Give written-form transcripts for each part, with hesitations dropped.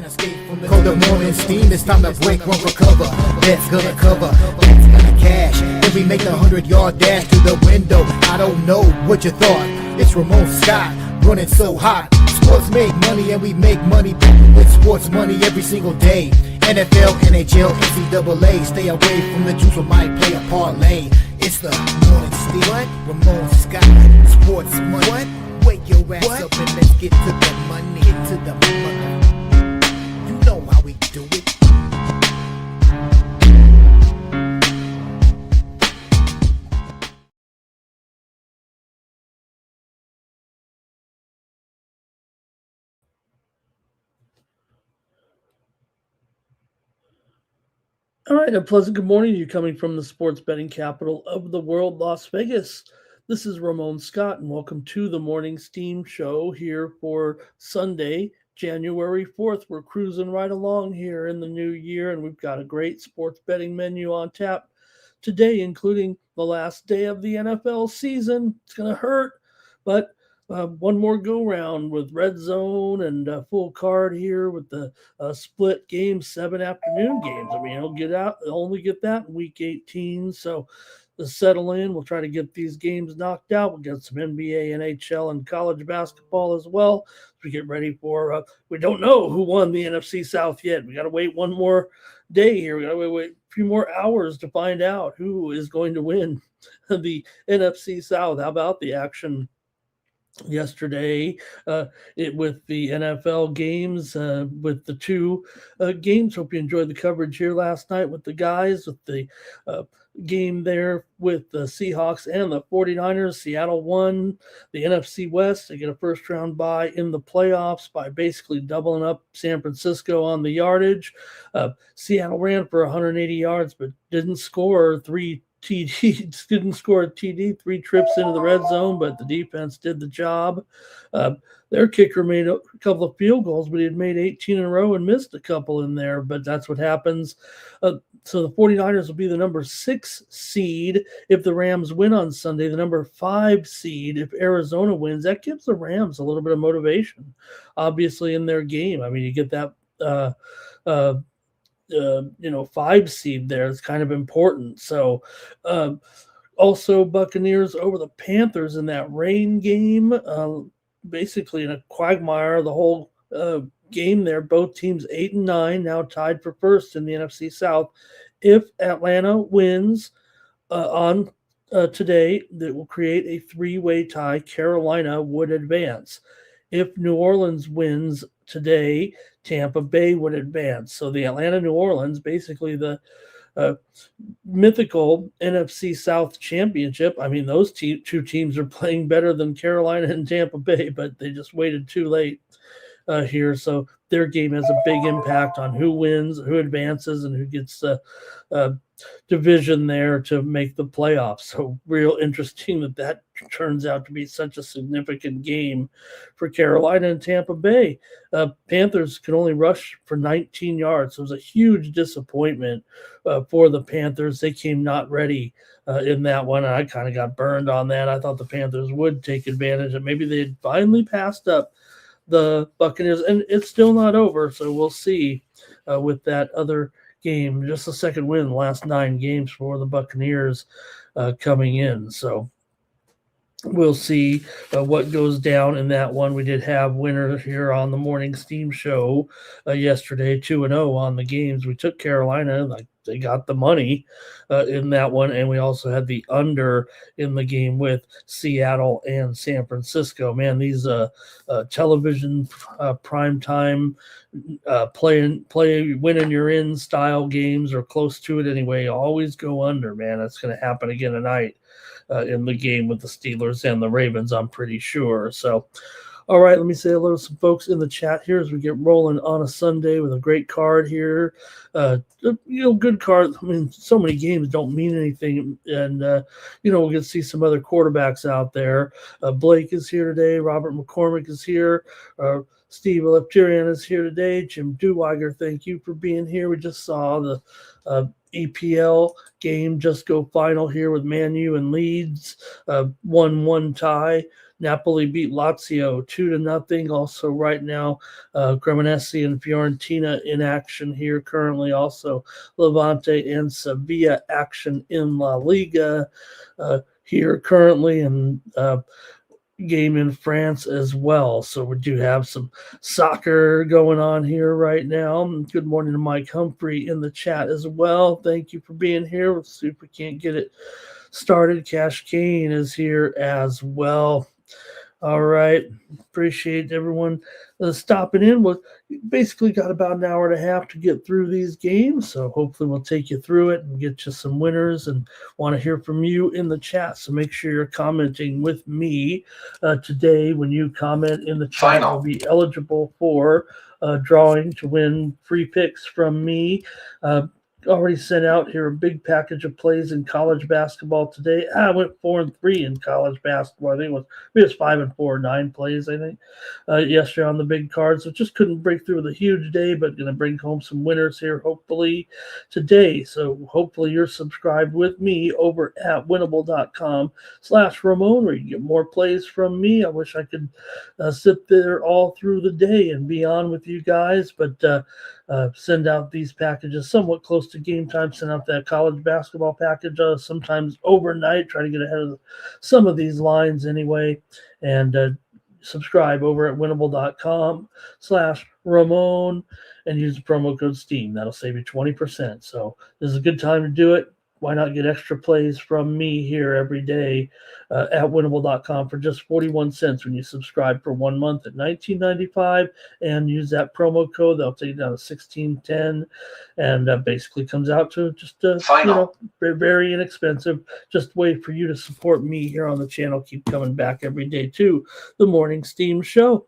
escape from the cold morning steam. It's time to break, run, recover. That's gonna cover, that's gonna cash. Then we make the 100-yard dash to the window. I don't know what you thought. It's Ramon Scott, running so hot. Sports make money and we make money with sports money every single day. NFL, NHL, NCAA. Stay away from the juice or might play a parlay. It's the morning steam. What? Ramon Scott, sports money. What? Wake your ass up and let's get to the money. Get to the money. You know how we do it. All right, a pleasant good morning to you coming from the sports betting capital of the world, Las Vegas. This is Ramon Scott, and welcome to the Morning Steam Show here for Sunday, January 4th. We're cruising right along here in the new year, and we've got a great sports betting menu on tap today, including the last day of the NFL season. It's going to hurt, but one more go round with Red Zone and full card here with the split game, 7 afternoon games. I mean, they'll only get that in week 18. So to settle in, we'll try to get these games knocked out. We'll get some NBA, NHL, and college basketball as well. As we get ready for, we don't know who won the NFC South yet. We got to wait one more day here. We got to wait a few more hours to find out who is going to win the NFC South. How about the action yesterday with the NFL games, with the two games? Hope you enjoyed the coverage here last night with the guys, with the game there with the Seahawks and the 49ers. Seattle won the NFC West. They get a first round bye in the playoffs by basically doubling up San Francisco on the yardage. Seattle ran for 180 yards but didn't score didn't score a TD, 3 trips into the red zone, but the defense did the job. Their kicker made a couple of field goals, but he had made 18 in a row and missed a couple in there, but that's what happens. So the 49ers will be the number 6 seed if the Rams win on Sunday, the number 5 seed if Arizona wins. That gives the Rams a little bit of motivation, obviously, in their game. I mean, you get that 5 seed there. It's kind of important. So also Buccaneers over the Panthers in that rain game, basically in a quagmire the whole game there. Both teams 8-9, now tied for first in the NFC South. If Atlanta wins on today, that will create a 3-way tie. Carolina would advance. If New Orleans wins today, Tampa Bay would advance. So the Atlanta-New Orleans, basically the mythical NFC South championship. I mean, those two teams are playing better than Carolina and Tampa Bay, but they just waited too late here. So their game has a big impact on who wins, who advances, and who gets the division there to make the playoffs. So real interesting that turns out to be such a significant game for Carolina and Tampa Bay. Panthers could only rush for 19 yards. So it was a huge disappointment for the Panthers. They came not ready in that one. I kind of got burned on that. I thought the Panthers would take advantage, and maybe they had finally passed up the Buccaneers, and it's still not over. So we'll see with that other game. Just the second win in the last 9 games for the Buccaneers coming in. So we'll see what goes down in that one. We did have winners here on the Morning Steam Show yesterday, 2-0 on the games. We took Carolina, like they got the money in that one, and we also had the under in the game with Seattle and San Francisco. Man, these television primetime play winning you're in style games, or close to it anyway, always go under, man. That's going to happen again tonight in the game with the Steelers and the Ravens, I'm pretty sure. So, all right, let me say hello to some folks in the chat here as we get rolling on a Sunday with a great card here. Good card. I mean, so many games don't mean anything. And, we'll get to see some other quarterbacks out there. Blake is here today. Robert McCormick is here. Steve Electrian is here today. Jim Duweiger, thank you for being here. We just saw the EPL game just go final here with Man U and Leeds, 1-1 tie. Napoli beat Lazio 2-0. Also, right now, Cremonese and Fiorentina in action here currently. Also, Levante and Sevilla action in La Liga here currently, and game in France as well. So we do have some soccer going on here right now. Good morning to Mike Humphrey in the chat as well. Thank you for being here. Let's see if we can't get it started. Cash Kane is here as well. All right. Appreciate everyone stopping in. We basically got about an hour and a half to get through these games. So hopefully we'll take you through it and get you some winners, and want to hear from you in the chat. So make sure you're commenting with me today. When you comment in the chat, you'll be eligible for drawing to win free picks from me. Already sent out here a big package of plays in college basketball today. I went 4-3 in college basketball. I think it was 5-4, 9 plays, I think, yesterday on the big card. So just couldn't break through with a huge day, but going to bring home some winners here hopefully today. So hopefully you're subscribed with me over at winnable.com/Ramon, where you get more plays from me. I wish I could sit there all through the day and be on with you guys, but send out these packages somewhat close to game time. Send out that college basketball package sometimes overnight. Try to get ahead of some of these lines anyway. And subscribe over at winnable.com/Ramon and use the promo code STEAM. That'll save you 20%. So this is a good time to do it. Why not get extra plays from me here every day at winnable.com for just 41 cents when you subscribe for 1 month at $19.95 and use that promo code. They'll take you down to $16.10, and basically comes out to just very inexpensive. Just a way for you to support me here on the channel. Keep coming back every day to the Morning Steam Show.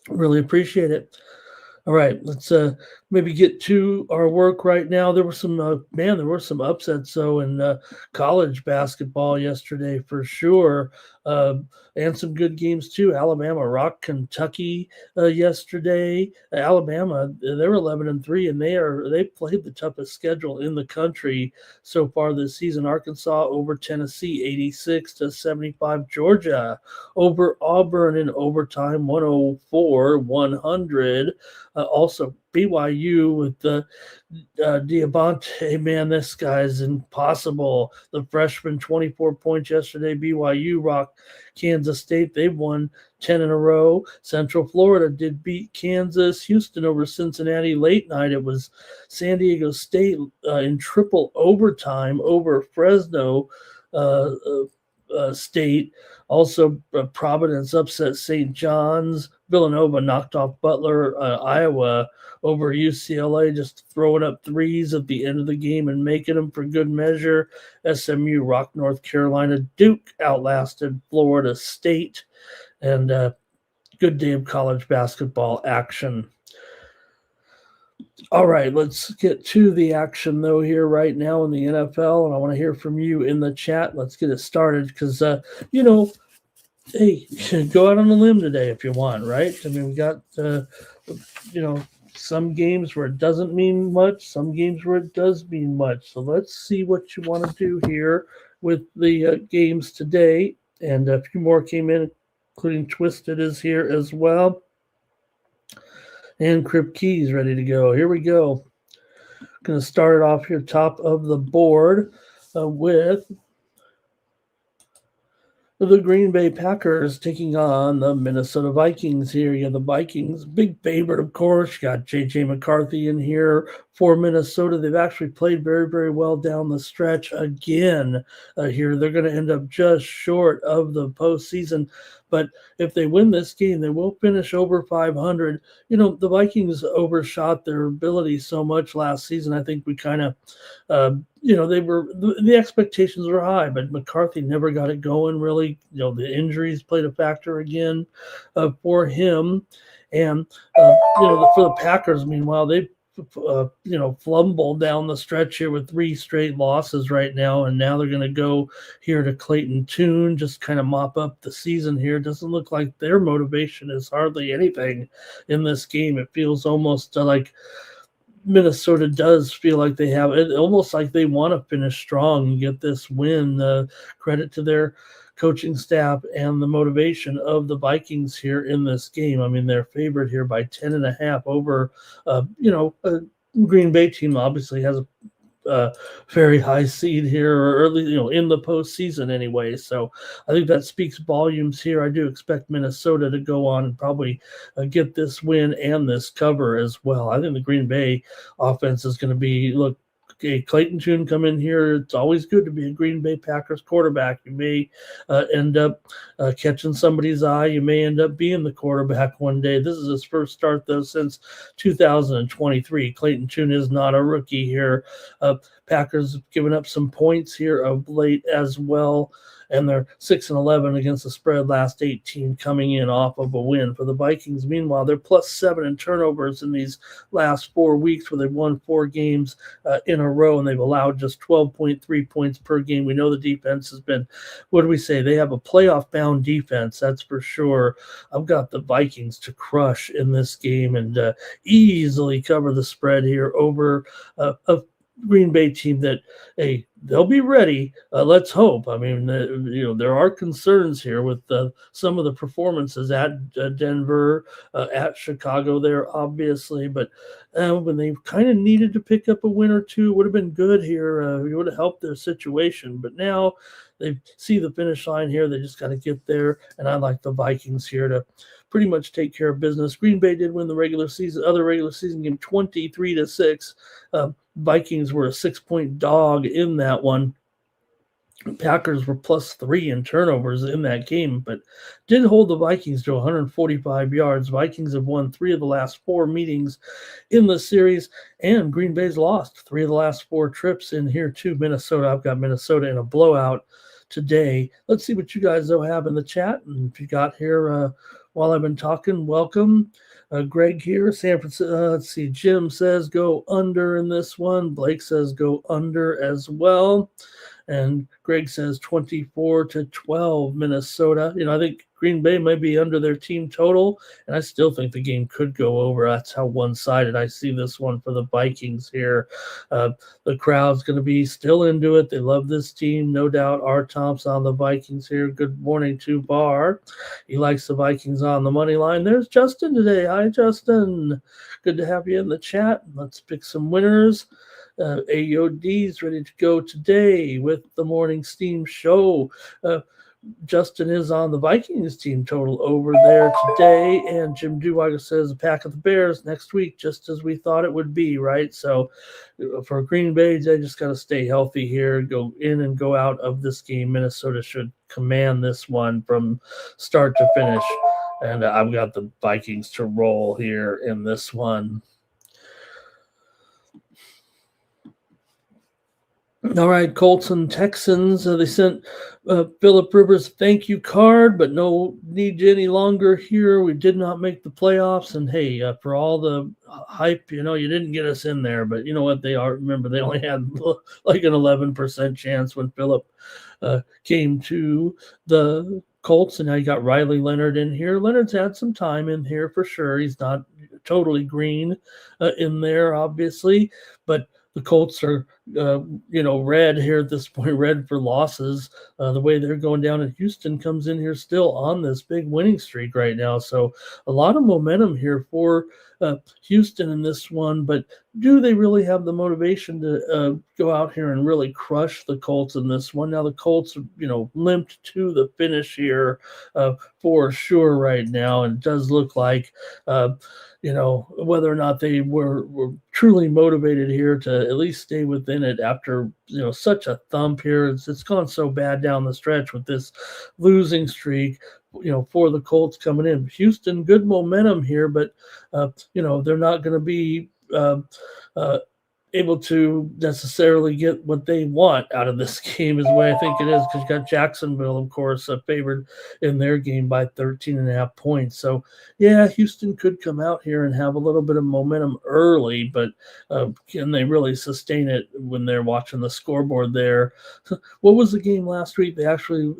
Really appreciate it. All right, let's maybe get to our work right now. There were some upsets though in college basketball yesterday for sure, and some good games too. Alabama rocked Kentucky yesterday. Alabama, they're 11-3, and they played the toughest schedule in the country so far this season. Arkansas over Tennessee 86-75. Georgia over Auburn in overtime 104-100. Also, BYU with the Diabate, man, this guy's impossible. The freshman, 24 points yesterday. BYU rocked Kansas State. They've won 10 in a row. Central Florida did beat Kansas. Houston over Cincinnati late night. It was San Diego State in triple overtime over Fresno State. Also, Providence upset St. John's. Villanova knocked off Butler. Iowa over UCLA, just throwing up threes at the end of the game and making them for good measure. SMU rocked North Carolina. Duke outlasted Florida State. And good day of college basketball action. All right, let's get to the action, though, here right now in the NFL, and I want to hear from you in the chat. Let's get it started because, hey, go out on a limb today if you want, right? I mean, we got, some games where it doesn't mean much, some games where it does mean much. So let's see what you want to do here with the games today. And a few more came in, including Twisted is here as well. And Crip Keys ready to go. Here we go. Going to start it off here top of the board with the Green Bay Packers taking on the Minnesota Vikings here. You have the Vikings, big favorite, of course. You got J.J. McCarthy in here for Minnesota. They've actually played very, very well down the stretch again here. They're going to end up just short of the postseason. But if they win this game, they will finish over 500. The Vikings overshot their ability so much last season. I think we kind of, the expectations were high, but McCarthy never got it going really. The injuries played a factor again for him. And, for the Packers, meanwhile, they flumble down the stretch here with 3 straight losses right now, and now they're going to go here to Clayton Tune, just kind of mop up the season here. Doesn't look like their motivation is hardly anything in this game. It feels almost like Minnesota does feel like they have it, almost like they want to finish strong and get this win. Credit to their coaching staff and the motivation of the Vikings here in this game. I mean, they're favored here by 10.5 over, a Green Bay team obviously has a very high seed here, or early, in the postseason anyway. So I think that speaks volumes here. I do expect Minnesota to go on and probably get this win and this cover as well. I think the Green Bay offense is going to be, look, okay, Clayton Tune come in here. It's always good to be a Green Bay Packers quarterback. You may end up catching somebody's eye. You may end up being the quarterback one day. This is his first start, though, since 2023. Clayton Tune is not a rookie here. Packers have given up some points here of late as well, and they're 6-11 against the spread last 18, coming in off of a win. For the Vikings, meanwhile, they're +7 in turnovers in these last 4 weeks, where they've won 4 games in a row, and they've allowed just 12.3 points per game. We know the defense has been, what do we say? They have a playoff-bound defense, that's for sure. I've got the Vikings to crush in this game and easily cover the spread here over a Green Bay team that, hey, they'll be ready. Let's hope. I mean, there are concerns here with some of the performances at Denver, at Chicago there, obviously. But when they kind of needed to pick up a win or two, it would have been good here. It would have helped their situation. But now they see the finish line here. They just got to get there. And I like the Vikings here to pretty much take care of business. Green Bay did win the regular season game 23-6. Vikings were a 6-point dog in that one. Packers were +3 in turnovers in that game, but did hold the Vikings to 145 yards. Vikings have won 3 of the last 4 meetings in the series, and Green Bay's lost 3 of the last 4 trips in here to Minnesota. I've got Minnesota in a blowout today. Let's see what you guys have in the chat. And if you got here while I've been talking, welcome. Greg here, San Francisco. Let's see. Jim says go under in this one. Blake says go under as well. And Greg says 24-12 Minnesota. I think Green Bay might be under their team total, and I still think the game could go over. That's how one-sided I see this one for the Vikings here. The crowd's going to be still into it. They love this team, no doubt. R. Thompson on the Vikings here. Good morning to Bar. He likes the Vikings on the money line. There's Justin today. Hi, Justin. Good to have you in the chat. Let's pick some winners. AOD's ready to go today with the Morning Steam show. Justin is on the Vikings team total over there today, and Jim Duwager says a pack of the Bears next week, just as we thought it would be, right? So for Green Bay, they just got to stay healthy here, go in and go out of this game. Minnesota should command this one from start to finish, and I've got the Vikings to roll here in this one. All right, Colts and Texans. They sent Phillip Rivers thank you card, but no need you any longer here. We did not make the playoffs, and hey, for all the hype, you didn't get us in there. But you know what? Remember, they only had like an 11% chance when Phillip came to the Colts, and now you got Riley Leonard in here. Leonard's had some time in here for sure. He's not totally green in there, obviously, but the Colts are, red here at this point, red for losses. The way they're going down, and Houston comes in here still on this big winning streak right now. So a lot of momentum here for Houston in this one, but do they really have the motivation to go out here and really crush the Colts in this one? Now the Colts, limped to the finish here for sure right now, and it does look like whether or not they were truly motivated here to at least stay within it after, such a thump here. It's gone so bad down the stretch with this losing streak, for the Colts coming in. Houston, good momentum here, but, they're not going to be able to necessarily get what they want out of this game is the way I think it is, because you got Jacksonville, of course, favored in their game by 13.5 points. So, yeah, Houston could come out here and have a little bit of momentum early, but can they really sustain it when they're watching the scoreboard there? What was the game last week? They actually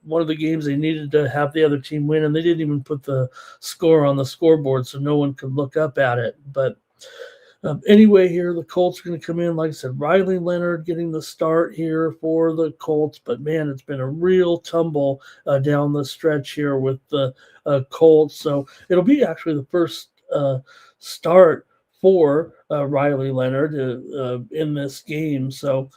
one of the games they needed to have the other team win, and they didn't even put the score on the scoreboard so no one could look up at it. But Anyway, here the Colts are going to come in. Like I said, Riley Leonard getting the start here for the Colts. But man, it's been a real tumble down the stretch here with the Colts. So it'll be actually the first start for Riley Leonard in this game. So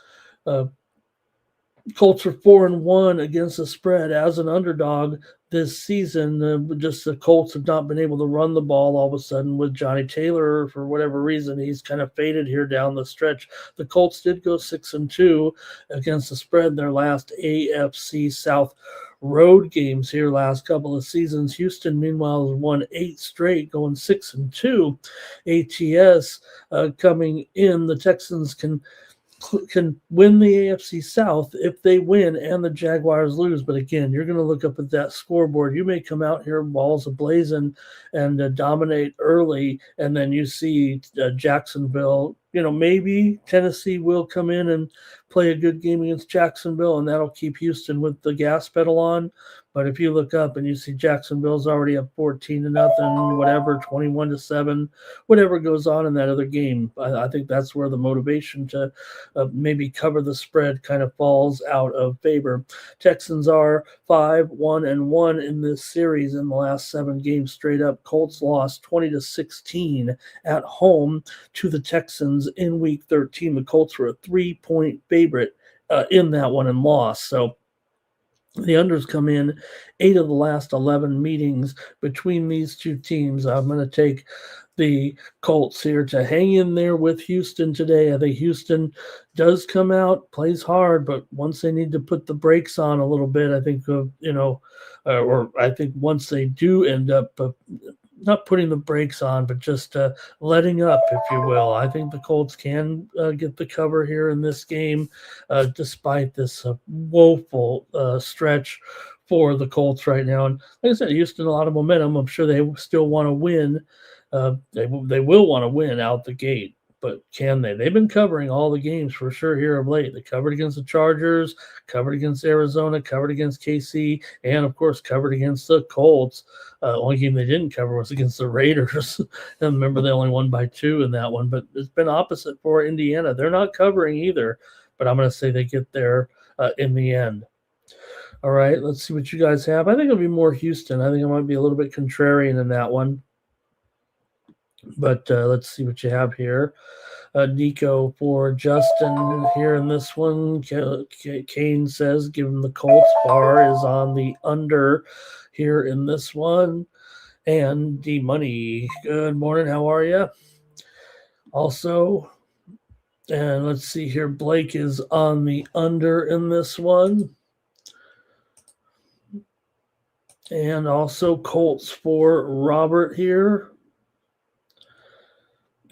Colts are 4-1 against the spread as an underdog this season. Just the Colts have not been able to run the ball all of a sudden with Johnny Taylor for whatever reason. He's kind of faded here down the stretch. The Colts did go 6-2 against the spread in their last AFC South road games here last couple of seasons. Houston, meanwhile, has won 8 straight, going 6-2. ATS coming in. The Texans can win the AFC South if they win and the Jaguars lose. But again, you're going to look up at that scoreboard. You may come out here balls ablazing and dominate early, and then you see Jacksonville. Maybe Tennessee will come in and play a good game against Jacksonville, and that'll keep Houston with the gas pedal on. But if you look up and you see Jacksonville's already up 14-0, whatever, 21-7, whatever goes on in that other game, I think that's where the motivation to maybe cover the spread kind of falls out of favor. Texans are 5-1-1 in this series in the last 7 games straight up. Colts lost 20-16 at home to the Texans in Week 13. The Colts were a 3-point favorite in that one and lost. So the unders come in 8 of the last 11 meetings between these two teams. I'm going to take the Colts here to hang in there with Houston today. I think Houston does come out, plays hard, but once they need to put the brakes on a little bit, I think, or I think once they do end up not putting the brakes on, but just letting up, if you will. I think the Colts can get the cover here in this game, despite this woeful stretch for the Colts right now. And like I said, Houston, a lot of momentum. I'm sure they still want to win. They will want to win out the gate. But can they? They've been covering all the games for sure here of late. They covered against the Chargers, covered against Arizona, covered against KC, and, of course, covered against the Colts. Only game they didn't cover was against the Raiders. And remember, they only won by 2 in that one. But it's been opposite for Indiana. They're not covering either, but I'm going to say they get there in the end. All right, let's see what you guys have. I think it'll be more Houston. I think I might be a little bit contrarian in that one. But let's see what you have here. Nico for Justin here in this one. Kane says, given the Colts, bar is on the under here in this one. And D-Money, good morning. How are you? Also, and let's see here. Blake is on the under in this one. And also Colts for Robert here.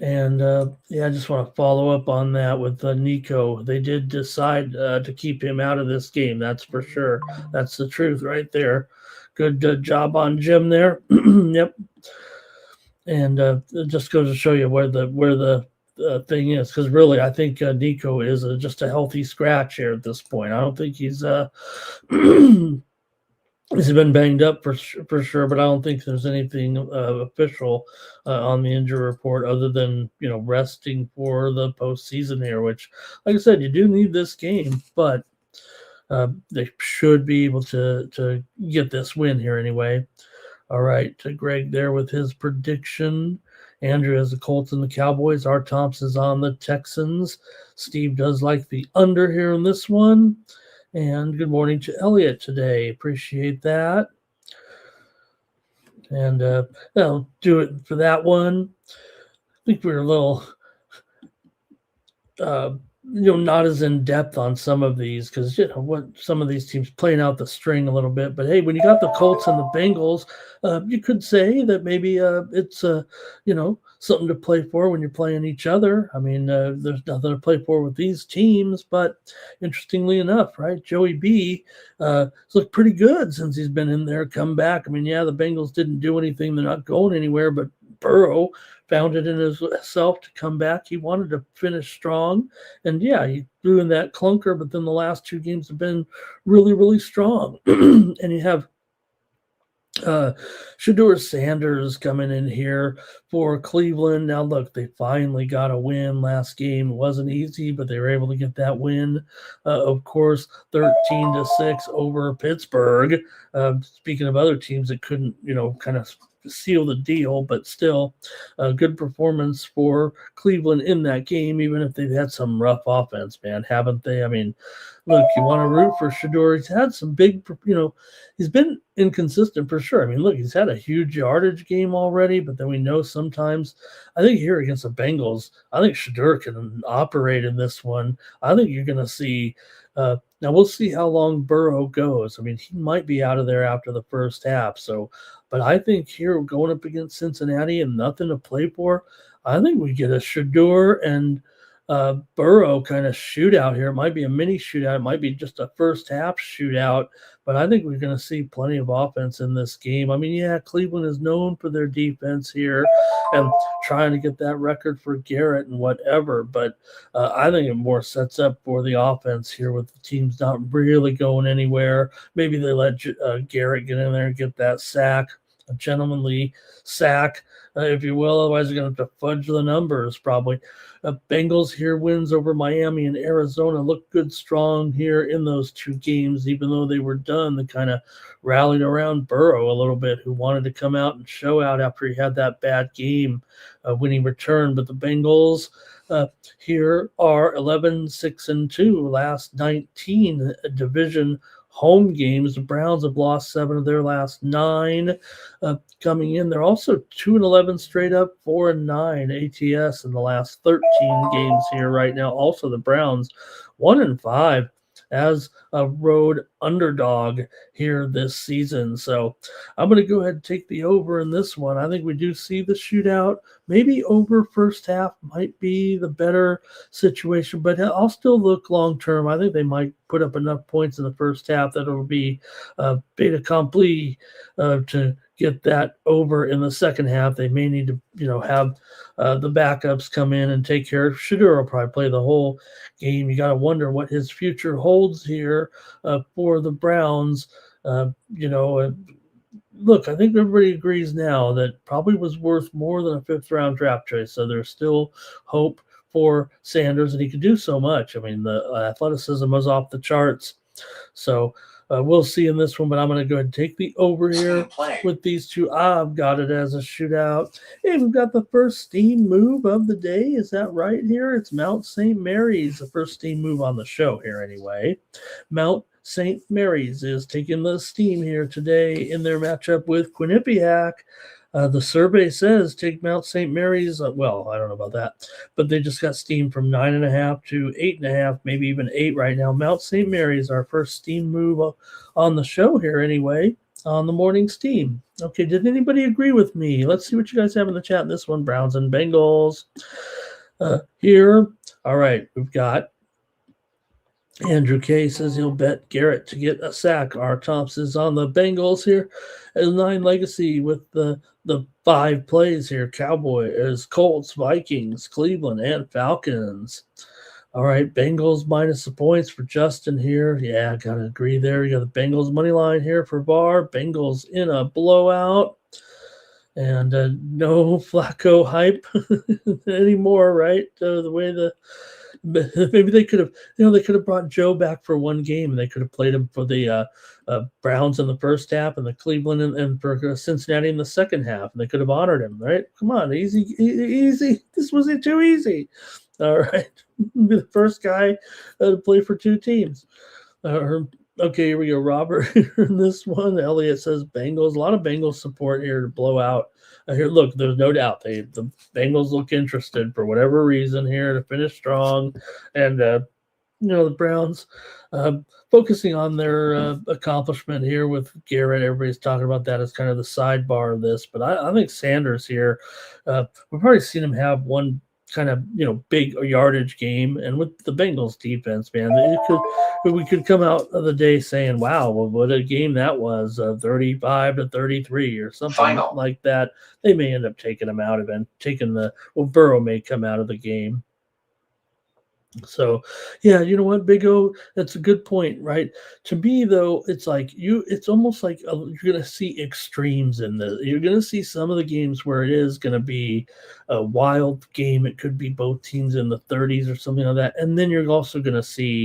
And, I just want to follow up on that with Nico. They did decide to keep him out of this game. That's for sure. That's the truth right there. Good job on Jim there. Yep. And it just goes to show you where the thing is. Because really, I think Nico is just a healthy scratch here at this point. I don't think he's he's been banged up for sure, but I don't think there's anything official on the injury report other than, resting for the postseason here, which, like I said, you do need this game, but they should be able to get this win here anyway. All right, to Greg there with his prediction. Andrew has the Colts and the Cowboys. R. Thompson's on the Texans. Steve does like the under here in this one. And good morning to Elliot today. Appreciate that. And I'll do it for that one. I think we're a little, not as in depth on some of these because, what some of these teams playing out the string a little bit. But hey, when you got the Colts and the Bengals, you could say that maybe it's, something to play for when you're playing each other. I mean, there's nothing to play for with these teams, but interestingly enough, right, Joey B has looked pretty good since he's been in there, come back. I mean, the Bengals didn't do anything. They're not going anywhere, but Burrow found it in himself to come back. He wanted to finish strong, and he threw in that clunker, but then the last 2 games have been really, really strong. And you have Uh, Shador Sanders coming in here for Cleveland. Now, look, they finally got a win last game. It wasn't easy, but they were able to get that win. Of course, 13-6 over Pittsburgh. Speaking of other teams that couldn't, kind of seal the deal, but still a good performance for Cleveland in that game, even if they've had some rough offense, man, haven't they? I mean, look, you want to root for Shador. He's had some big, he's been inconsistent for sure. I mean, look, he's had a huge yardage game already, but then we know sometimes, I think here against the Bengals, I think Shador can operate in this one. I think you're going to see, now we'll see how long Burrow goes. I mean, he might be out of there after the first half. So, but I think here going up against Cincinnati and nothing to play for, I think we get a Shador and Burrow kind of shootout here. It might be a mini shootout. It might be just a first half shootout, but I think we're going to see plenty of offense in this game. I mean, yeah, Cleveland is known for their defense here and trying to get that record for Garrett and whatever, but I think it more sets up for the offense here with the teams not really going anywhere. Maybe they let Garrett get in there and get that sack, a gentlemanly sack, if you will. Otherwise, they're going to have to fudge the numbers probably. Bengals here wins over Miami and Arizona. Look good, strong here in those two games, even though they were done. They kind of rallied around Burrow a little bit, who wanted to come out and show out after he had that bad game when he returned. But the Bengals here are 11-6-2, last 19 division home games. The Browns have lost 7 of their last 9 coming in. They're also 2-11 straight up, 4-9 ATS in the last 13 games here right now. Also, the Browns 1-5 as a road underdog here this season. So I'm going to go ahead and take the over in this one. I think we do see the shootout. Maybe over first half might be the better situation, but I'll still look long term. I think they might put up enough points in the first half that it'll be fait accompli to get that over in the second half. They may need to, have the backups come in and take care of. Shador will probably play the whole game. You got to wonder what his future holds here for the Browns. Look, I think everybody agrees now that probably was worth more than a 5th-round draft choice. So there's still hope for Sanders, and he could do so much. I mean, the athleticism was off the charts. So we'll see in this one, but I'm going to go ahead and take the over here with these two. I've got it as a shootout. Hey, we've got the first steam move of the day. Is that right here? It's Mount St. Mary's, the first steam move on the show here anyway. Mount St. Mary's is taking the steam here today in their matchup with Quinnipiac. The survey says take Mount St. Mary's. Well, I don't know about that, but they just got steam from 9.5 to 8.5, maybe even 8 right now. Mount St. Mary's, our first steam move on the show here anyway, on the morning steam. Okay, did anybody agree with me? Let's see what you guys have in the chat in this one. Browns and Bengals here. All right, we've got Andrew K says he'll bet Garrett to get a sack. R. Thompson is on the Bengals here as 9 legacy with the 5 plays here. Cowboys, Colts, Vikings, Cleveland, and Falcons. All right, Bengals minus the points for Justin here. Yeah, got to agree there. You got the Bengals money line here for Bar. Bengals in a blowout. And no Flacco hype anymore, right? The way maybe they could have, they could have brought Joe back for one game, and they could have played him for the Browns in the first half and the Cleveland and for Cincinnati in the second half, and they could have honored him, right? Come on, easy. This wasn't too easy. All right, be the first guy to play for 2 teams. Okay, here we go. Robert in this one. Elliot says Bengals. A lot of Bengals support here to blow out. Here, look, there's no doubt the Bengals look interested for whatever reason here to finish strong. And, the Browns focusing on their accomplishment here with Garrett. Everybody's talking about that as kind of the sidebar of this. But I think Sanders here, we've already seen him have one kind of big yardage game, and with the Bengals defense, man, we could come out of the day saying, wow, well, what a game that was, 35-33 or something like that. They may end up taking him out of it, Burrow may come out of the game. So, yeah, you know what, Big O, that's a good point, right? To me, though, it's like it's almost like you're going to see extremes in this. You're going to see some of the games where it is going to be a wild game. It could be both teams in the 30s or something like that. And then you're also going to see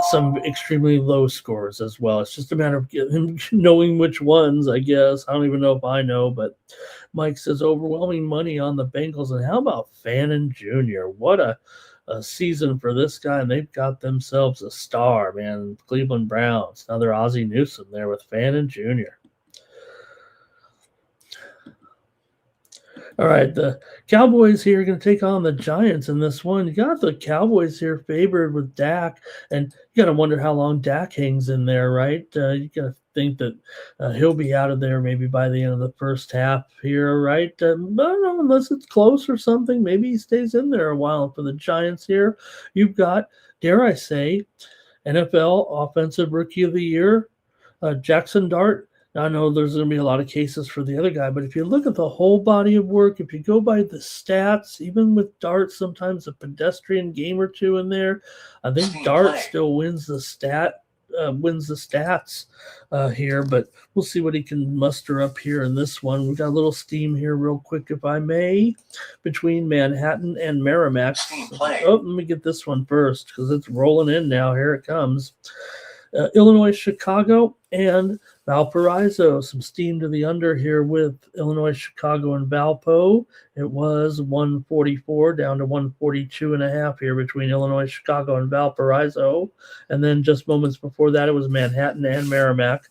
some extremely low scores as well. It's just a matter of him knowing which ones, I guess. I don't even know if I know, but Mike says overwhelming money on the Bengals. And how about Fannin Jr.? What a season for this guy, and they've got themselves a star, man. Cleveland Browns. Another Ozzie Newsome there with Fannin Jr. All right, the Cowboys here are going to take on the Giants in this one. You got the Cowboys here favored with Dak, and you got to wonder how long Dak hangs in there, right? You got to think that he'll be out of there maybe by the end of the first half here, right? I don't know, unless it's close or something. Maybe he stays in there a while. For the Giants here, you've got, dare I say, NFL Offensive Rookie of the Year, Jackson Dart. Now, I know there's going to be a lot of cases for the other guy, but if you look at the whole body of work, if you go by the stats, even with Dart, sometimes a pedestrian game or two in there, I think Dart still wins the stats here, but we'll see what he can muster up here in this one. We've got a little steam here real quick, if I may, between Manhattan and Merrimack. Oh, let me get this one first because it's rolling in now. Here it comes. Illinois, Chicago, and Valparaiso. Some steam to the under here with Illinois, Chicago, and Valpo. It was 144 down to 142.5 here between Illinois, Chicago, and Valparaiso. And then just moments before that, it was Manhattan and Merrimack.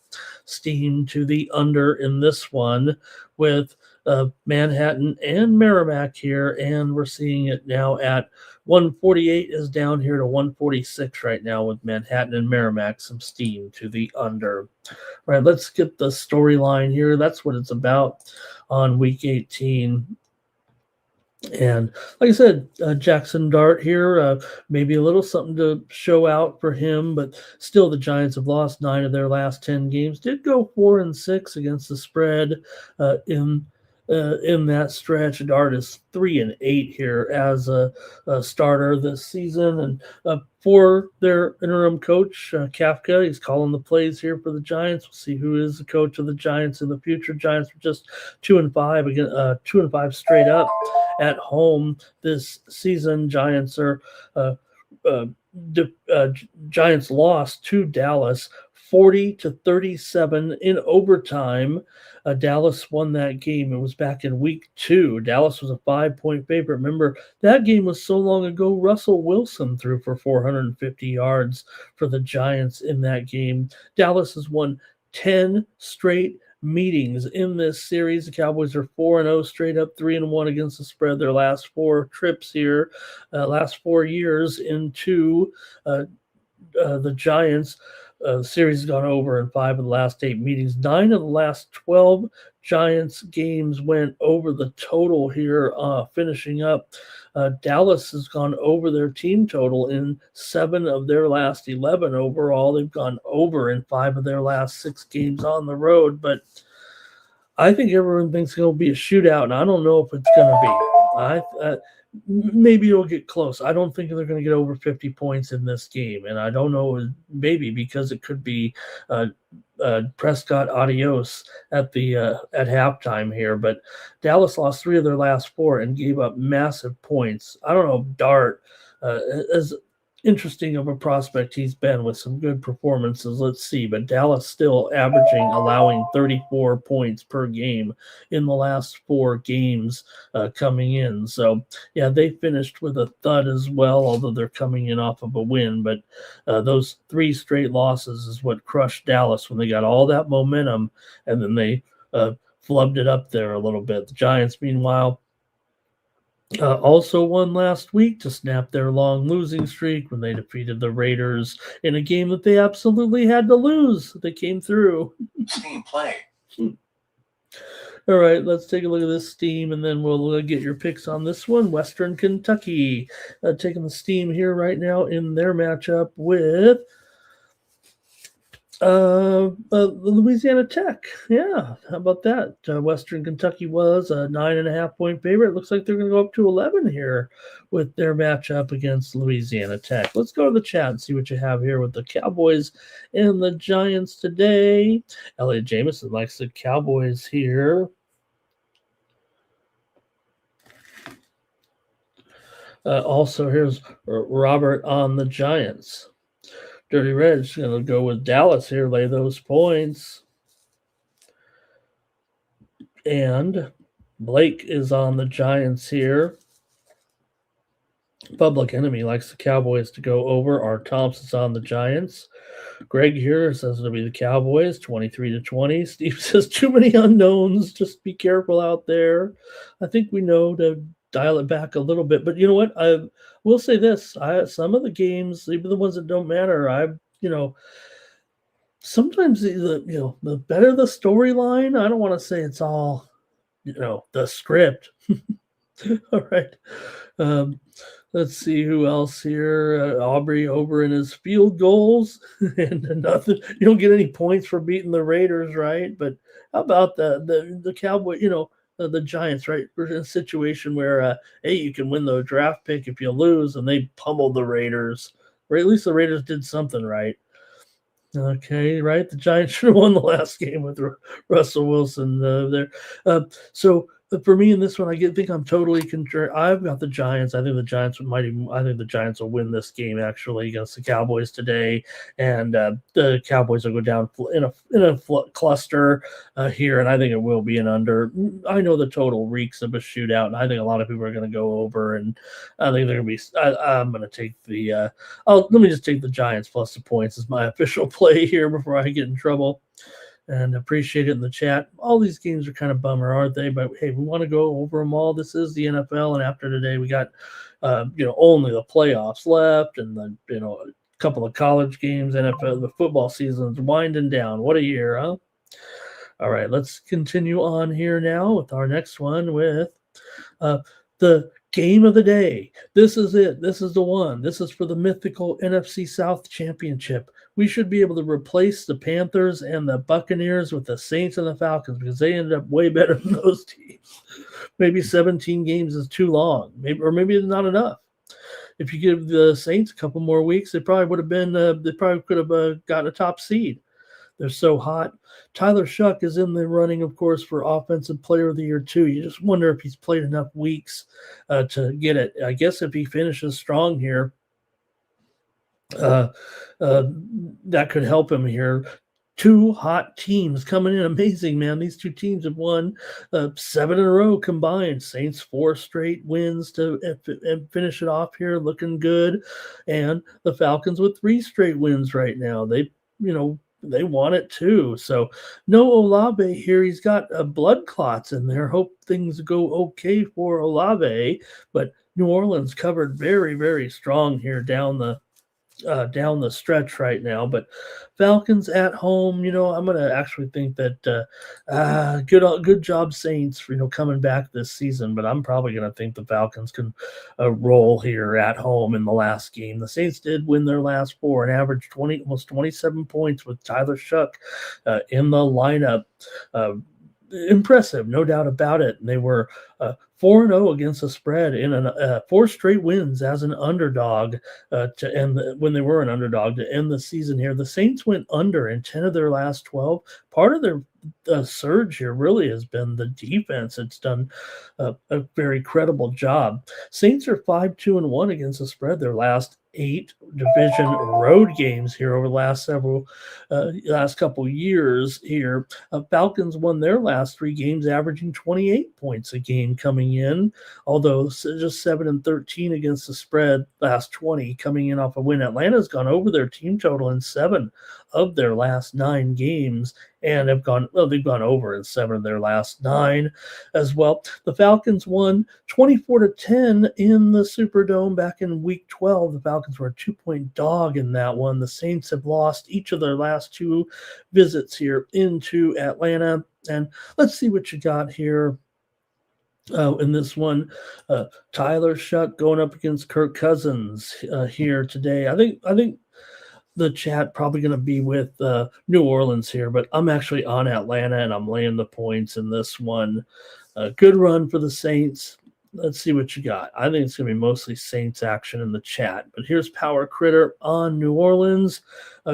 Steam to the under in this one with Manhattan and Merrimack here. And we're seeing it now at 148 is down here to 146 right now with Manhattan and Merrimack. Some steam to the under. All right, let's get the storyline here. That's what it's about on week 18. And like I said, Jackson Dart here, maybe a little something to show out for him, but still the Giants have lost 9 of their last 10 games. Did go 4-6 against the spread in that stretch. Dart is 3-8 here as a starter this season, and for their interim coach Kafka, he's calling the plays here for the Giants. We'll see who is the coach of the Giants in the future. Giants are just 2-5 again, 2-5 straight up at home this season. Giants are Giants lost to Dallas 40-37 in overtime. Dallas won that game. It was back in week 2. Dallas was a 5-point favorite. Remember, that game was so long ago. Russell Wilson threw for 450 yards for the Giants in that game. Dallas has won 10 straight meetings in this series. The Cowboys are 4-0 straight up, 3-1 against the spread. Their last 4 trips here, last 4 years into the Giants. The series has gone over in 5 of the last 8 meetings. 9 of the last 12 Giants games went over the total here, finishing up. Dallas has gone over their team total in 7 of their last 11 overall. They've gone over in 5 of their last 6 games on the road, but I think everyone thinks it's going to be a shootout, and I don't know if it's going to be. Maybe it'll get close. I don't think they're going to get over 50 points in this game, and I don't know, maybe because it could be Prescott adios at halftime here. But Dallas lost 3 of their last 4 and gave up massive points. I don't know if Dart, as interesting of a prospect he's been with some good performances, let's see, but Dallas still allowing 34 points per game in the last 4 games coming in. So yeah, they finished with a thud as well, although they're coming in off of a win. But those 3 straight losses is what crushed Dallas when they got all that momentum, and then they flubbed it up there a little bit. The Giants, meanwhile, also won last week to snap their long losing streak when they defeated the Raiders in a game that they absolutely had to lose. They came through. Steam play. All right, let's take a look at this steam, and then we'll get your picks on this one. Western Kentucky taking the steam here right now in their matchup with Louisiana Tech. Yeah, how about that? Western Kentucky was a 9.5 point favorite. Looks like they're going to go up to 11 here with their matchup against Louisiana Tech. Let's go to the chat and see what you have here with the Cowboys and the Giants today. Elliot Jameson likes the Cowboys here. Also, here's Robert on the Giants. Dirty Red's going to go with Dallas here, lay those points. And Blake is on the Giants here. Public Enemy likes the Cowboys to go over. Art Thompson's on the Giants. Greg here says it'll be the Cowboys, 23-20. Steve says too many unknowns. Just be careful out there. I think we know to dial it back a little bit. But you know what? I will say this: some of the games, even the ones that don't matter, sometimes the better the storyline. I don't want to say it's all the script. All right. Let's see who else here. Aubrey over in his field goals and nothing. You don't get any points for beating the Raiders, right? But how about the Cowboy? The Giants, right? We're in a situation where hey, you can win the draft pick if you lose, and they pummeled the Raiders, or at least the Raiders did something right. Okay, right. The Giants should have won the last game with Russell Wilson there. So for me in this one, I think I'm totally I've got the Giants. I think the Giants will win this game actually against the Cowboys today, and the Cowboys will go down in a cluster here, and I think it will be an under. I know the total reeks of a shootout, and I think a lot of people are going to go over, and I think they're going to be. I'm going to take the. Let me just take the Giants plus the points as my official play here before I get in trouble. And appreciate it in the chat. All these games are kind of bummer, aren't they? But hey, we want to go over them all. This is the NFL, and after today, we got only the playoffs left, and a couple of college games. NFL, the football season's winding down. What a year, huh? All right, let's continue on here now with our next one with the game of the day. This is it. This is the one. This is for the mythical NFC South Championship. We should be able to replace the Panthers and the Buccaneers with the Saints and the Falcons because they ended up way better than those teams. Maybe 17 games is too long, maybe it's not enough. If you give the Saints a couple more weeks, they probably would have been. They probably could have gotten a top seed. They're so hot. Tyler Shuck is in the running, of course, for Offensive Player of the Year, too. You just wonder if he's played enough weeks to get it. I guess if he finishes strong here, that could help him here. Two hot teams coming in. Amazing, man. These two teams have won 7 in a row combined. Saints 4 straight wins to finish it off here, looking good. And the Falcons with 3 straight wins right now. They want it too. So no Olave here. He's got blood clots in there. Hope things go okay for Olave. But New Orleans covered very, very strong here down the stretch right now. But Falcons at home, I'm going to actually think that good job Saints for coming back this season. But I'm probably going to think the Falcons can roll here at home in the last game. The Saints did win their last 4 and averaged almost 27 points with Tyler Shuck in the lineup. Impressive, no doubt about it. And they were 4-0 against the spread in 4 straight wins as an underdog to end when they were an underdog to end the season here. The Saints went under in 10 of their last 12. Part of their surge here really has been the defense. It's done a very credible job. Saints are 5-2-1 against the spread. Their last 8 division road games here over the last couple years here. Falcons won their last 3 games, averaging 28 points a game coming in, although just 7-13 against the spread last 20 coming in off a win. Atlanta's gone over their team total in 7 of their last 9 games and they've gone over in 7 of their last 9 as well. The Falcons won 24-10 in the Superdome back in week 12. The Falcons were a 2-point dog in that one. The Saints have lost each of their last 2 visits here into Atlanta. And let's see what you got here. In this one, Tyler Shuck going up against Kirk Cousins here today. I think the chat probably going to be with New Orleans here, but I'm actually on Atlanta and I'm laying the points in this one. A good run for the Saints. Let's see what you got. I think it's going to be mostly Saints action in the chat. But here's Power Critter on New Orleans.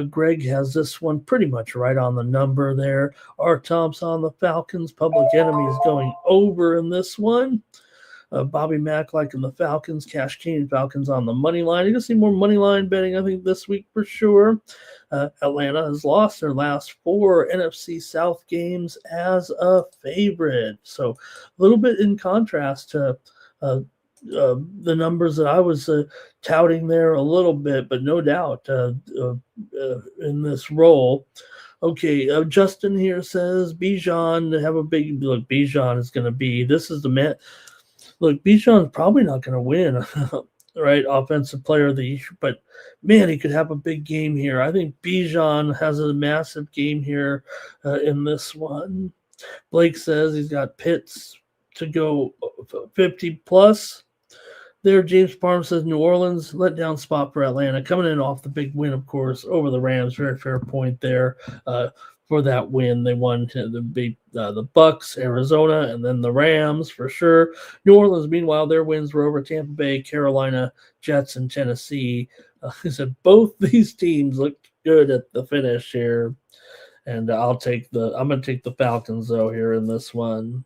Greg has this one pretty much right on the number there. R. Tom's on the Falcons. Public Enemy is going over in this one. Bobby Mack liking the Falcons. Cash King Falcons on the money line. You're going to see more money line betting, I think, this week for sure. Atlanta has lost their last 4 NFC South games as a favorite. So a little bit in contrast to the numbers that I was touting there a little bit, but no doubt in this role. Okay, Justin here says Bijan to have a big look. Bijan is going to be. This is the man. Look, Bijan's probably not going to win, right? Offensive player of the year, but man, he could have a big game here. I think Bijan has a massive game here in this one. Blake says he's got Pitts to go 50 plus. There, James Parham says New Orleans, letdown spot for Atlanta. Coming in off the big win, of course, over the Rams. Very fair point there. For that win, they won to beat the Bucks, Arizona, and then the Rams for sure. New Orleans, meanwhile, their wins were over Tampa Bay, Carolina, Jets, and Tennessee. I said both these teams looked good at the finish here, and I'm going to take the Falcons though here in this one.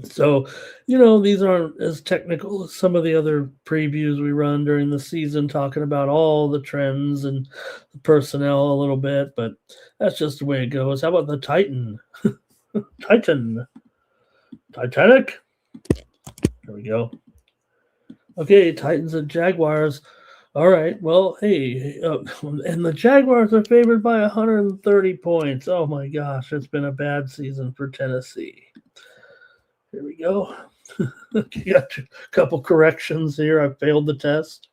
So, these aren't as technical as some of the other previews we run during the season, talking about all the trends and the personnel a little bit, but that's just the way it goes. How about the Titan? Titanic? There we go. Okay, Titans and Jaguars. All right, well, hey, and the Jaguars are favored by 130 points. Oh my gosh, it's been a bad season for Tennessee. Here we go. Got a couple corrections here. I failed the test.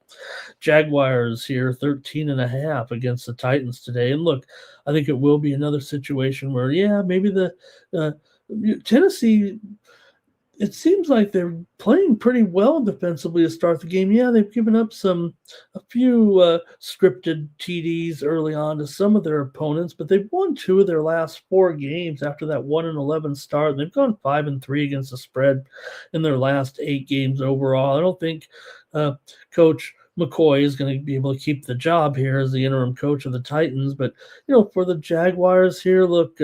Jaguars here, 13.5 against the Titans today. And look, I think it will be another situation where, maybe the Tennessee, it seems like they're playing pretty well defensively to start the game. Yeah, they've given up a few scripted TDs early on to some of their opponents, but they've won 2 of their last 4 games after that 1-11 start. And they've gone 5-3 against the spread in their last 8 games overall. I don't think Coach McCoy is going to be able to keep the job here as the interim coach of the Titans. But, for the Jaguars here, look,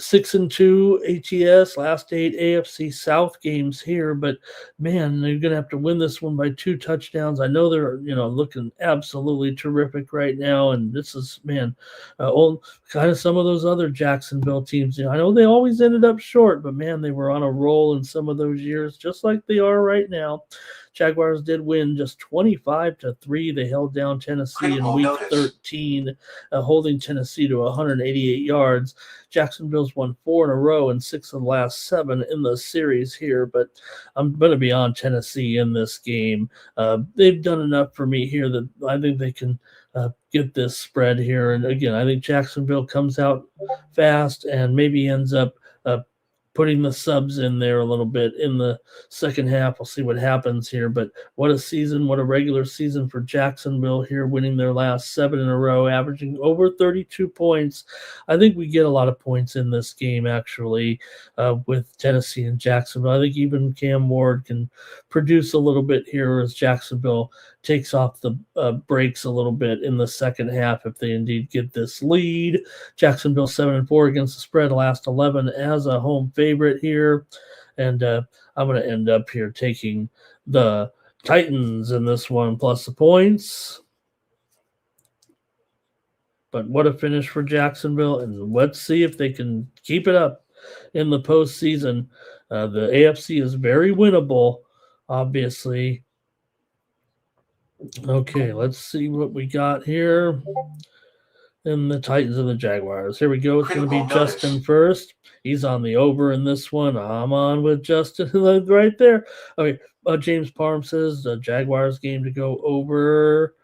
6-2 ATS, last 8 AFC South games here, but man, they're going to have to win this one by 2 touchdowns. I know they're, looking absolutely terrific right now, and this is, man, kind of some of those other Jacksonville teams. I know they always ended up short, but man, they were on a roll in some of those years, just like they are right now. Jaguars did win just 25-3. They held down Tennessee in week 13, holding Tennessee to 188 yards. Jacksonville's won 4 in a row and 6 of the last 7 in the series here, but I'm going to be on Tennessee in this game. They've done enough for me here that I think they can get this spread here. And again, I think Jacksonville comes out fast and maybe ends up putting the subs in there a little bit in the second half. We'll see what happens here, but what a season, what a regular season for Jacksonville here, winning their last 7 in a row, averaging over 32 points. I think we get a lot of points in this game, actually, with Tennessee and Jacksonville. I think even Cam Ward can produce a little bit here as Jacksonville takes off the brakes a little bit in the second half if they indeed get this lead. Jacksonville 7-4 against the spread, last 11 as a home favorite here. And I'm going to end up here taking the Titans in this one plus the points. But what a finish for Jacksonville. And let's see if they can keep it up in the postseason. The AFC is very winnable, obviously. Okay, let's see what we got here in the Titans and the Jaguars. Here we go. It's going to be Justin first. He's on the over in this one. I'm on with Justin right there. Okay, James Parham says the Jaguars game to go over.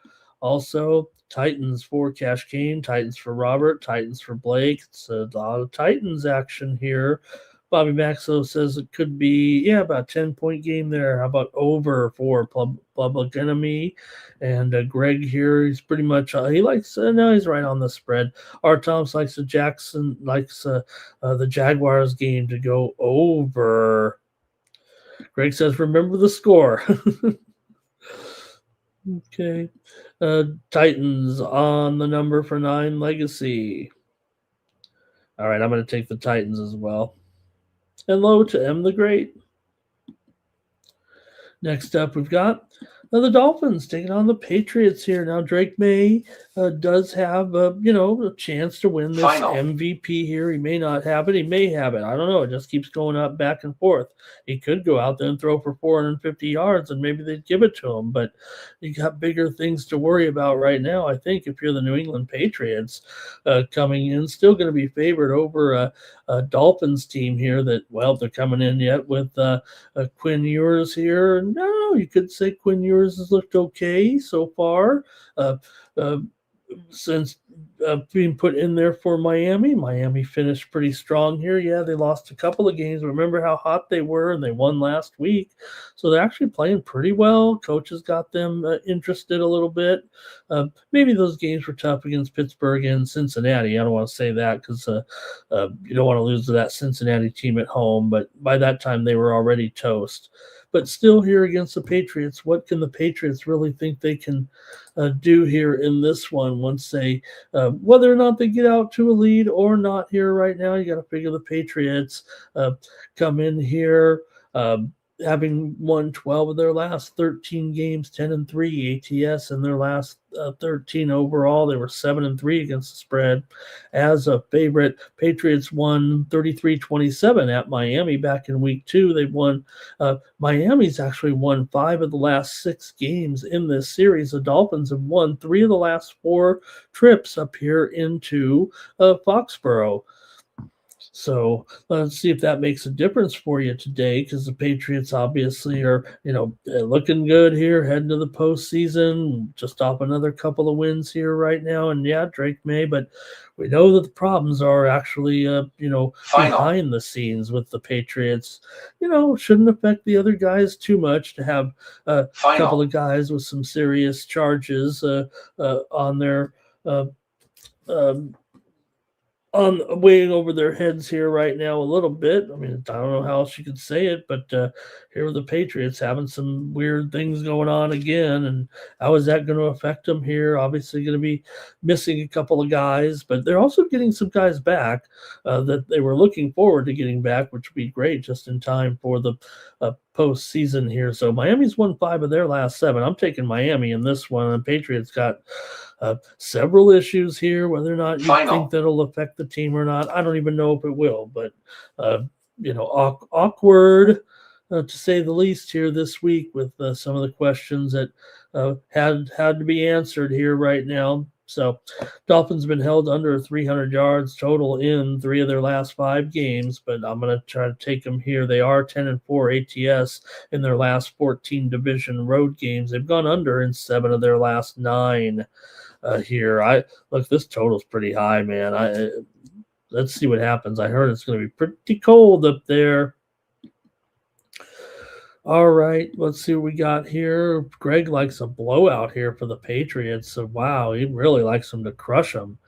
Also, Titans for Cash Kane, Titans for Robert, Titans for Blake. It's a lot of Titans action here. Bobby Maxlow says it could be, about a 10-point game there. How about over for Public Enemy? And Greg here, he's pretty much, he likes, no, he's right on the spread. R. Thomas likes the the Jaguars game to go over. Greg says, remember the score. Okay. Titans on the number for 9, Legacy. All right, I'm going to take the Titans as well. And low to M the Great. Next up, we've got the Dolphins taking on the Patriots here. Now, Drake May does have, a chance to win this MVP here. He may not have it. He may have it. I don't know. It just keeps going up back and forth. He could go out there and throw for 450 yards, and maybe they'd give it to him. But you got bigger things to worry about right now, I think, if you're the New England Patriots coming in. Still going to be favored over a Dolphins team here that, well, they're coming in yet with Quinn Ewers here. No, you could say Quinn Ewers has looked okay so far since being put in there for Miami. Miami finished pretty strong here. Yeah, they lost a couple of games. Remember how hot they were, and they won last week. So they're actually playing pretty well. Coaches got them interested a little bit. Maybe those games were tough against Pittsburgh and Cincinnati. I don't want to say that because you don't want to lose to that Cincinnati team at home. But by that time, they were already toast. But still here against the Patriots, what can the Patriots really think they can do here in this one once they, whether or not they get out to a lead or not here right now, you got to figure the Patriots come in here having won 12 of their last 13 games, 10-3 ATS in their last 13 overall. They were 7-3 against the spread. As a favorite, Patriots won 33-27 at Miami back in week 2. They've won, Miami's actually won 5 of the last 6 games in this series. The Dolphins have won 3 of the last 4 trips up here into Foxborough. So let's see if that makes a difference for you today, because the Patriots obviously are, looking good here, heading to the postseason, just off another couple of wins here right now. And yeah, Drake May, but we know that the problems are actually, behind the scenes with the Patriots. Shouldn't affect the other guys too much to have a couple of guys with some serious charges on their on weighing over their heads here right now a little bit. I mean, I don't know how else you could say it, but here are the Patriots having some weird things going on again. And how is that going to affect them here? Obviously going to be missing a couple of guys, but they're also getting some guys back that they were looking forward to getting back, which would be great just in time for the postseason here. So Miami's won 5 of their last 7. I'm taking Miami in this one. And Patriots got several issues here, whether or not you think that'll affect the team or not. I don't even know if it will, but awkward to say the least here this week with some of the questions that had to be answered here right now. So Dolphins been held under 300 yards total in 3 of their last 5 games, but I'm going to try to take them here. They are 10-4 ATS in their last 14 division road games. They've gone under in 7 of their last 9 here. Look, this total's pretty high, man. Let's see what happens. I heard it's going to be pretty cold up there. All right, let's see what we got here. Greg likes a blowout here for the Patriots. So, wow, he really likes them to crush them.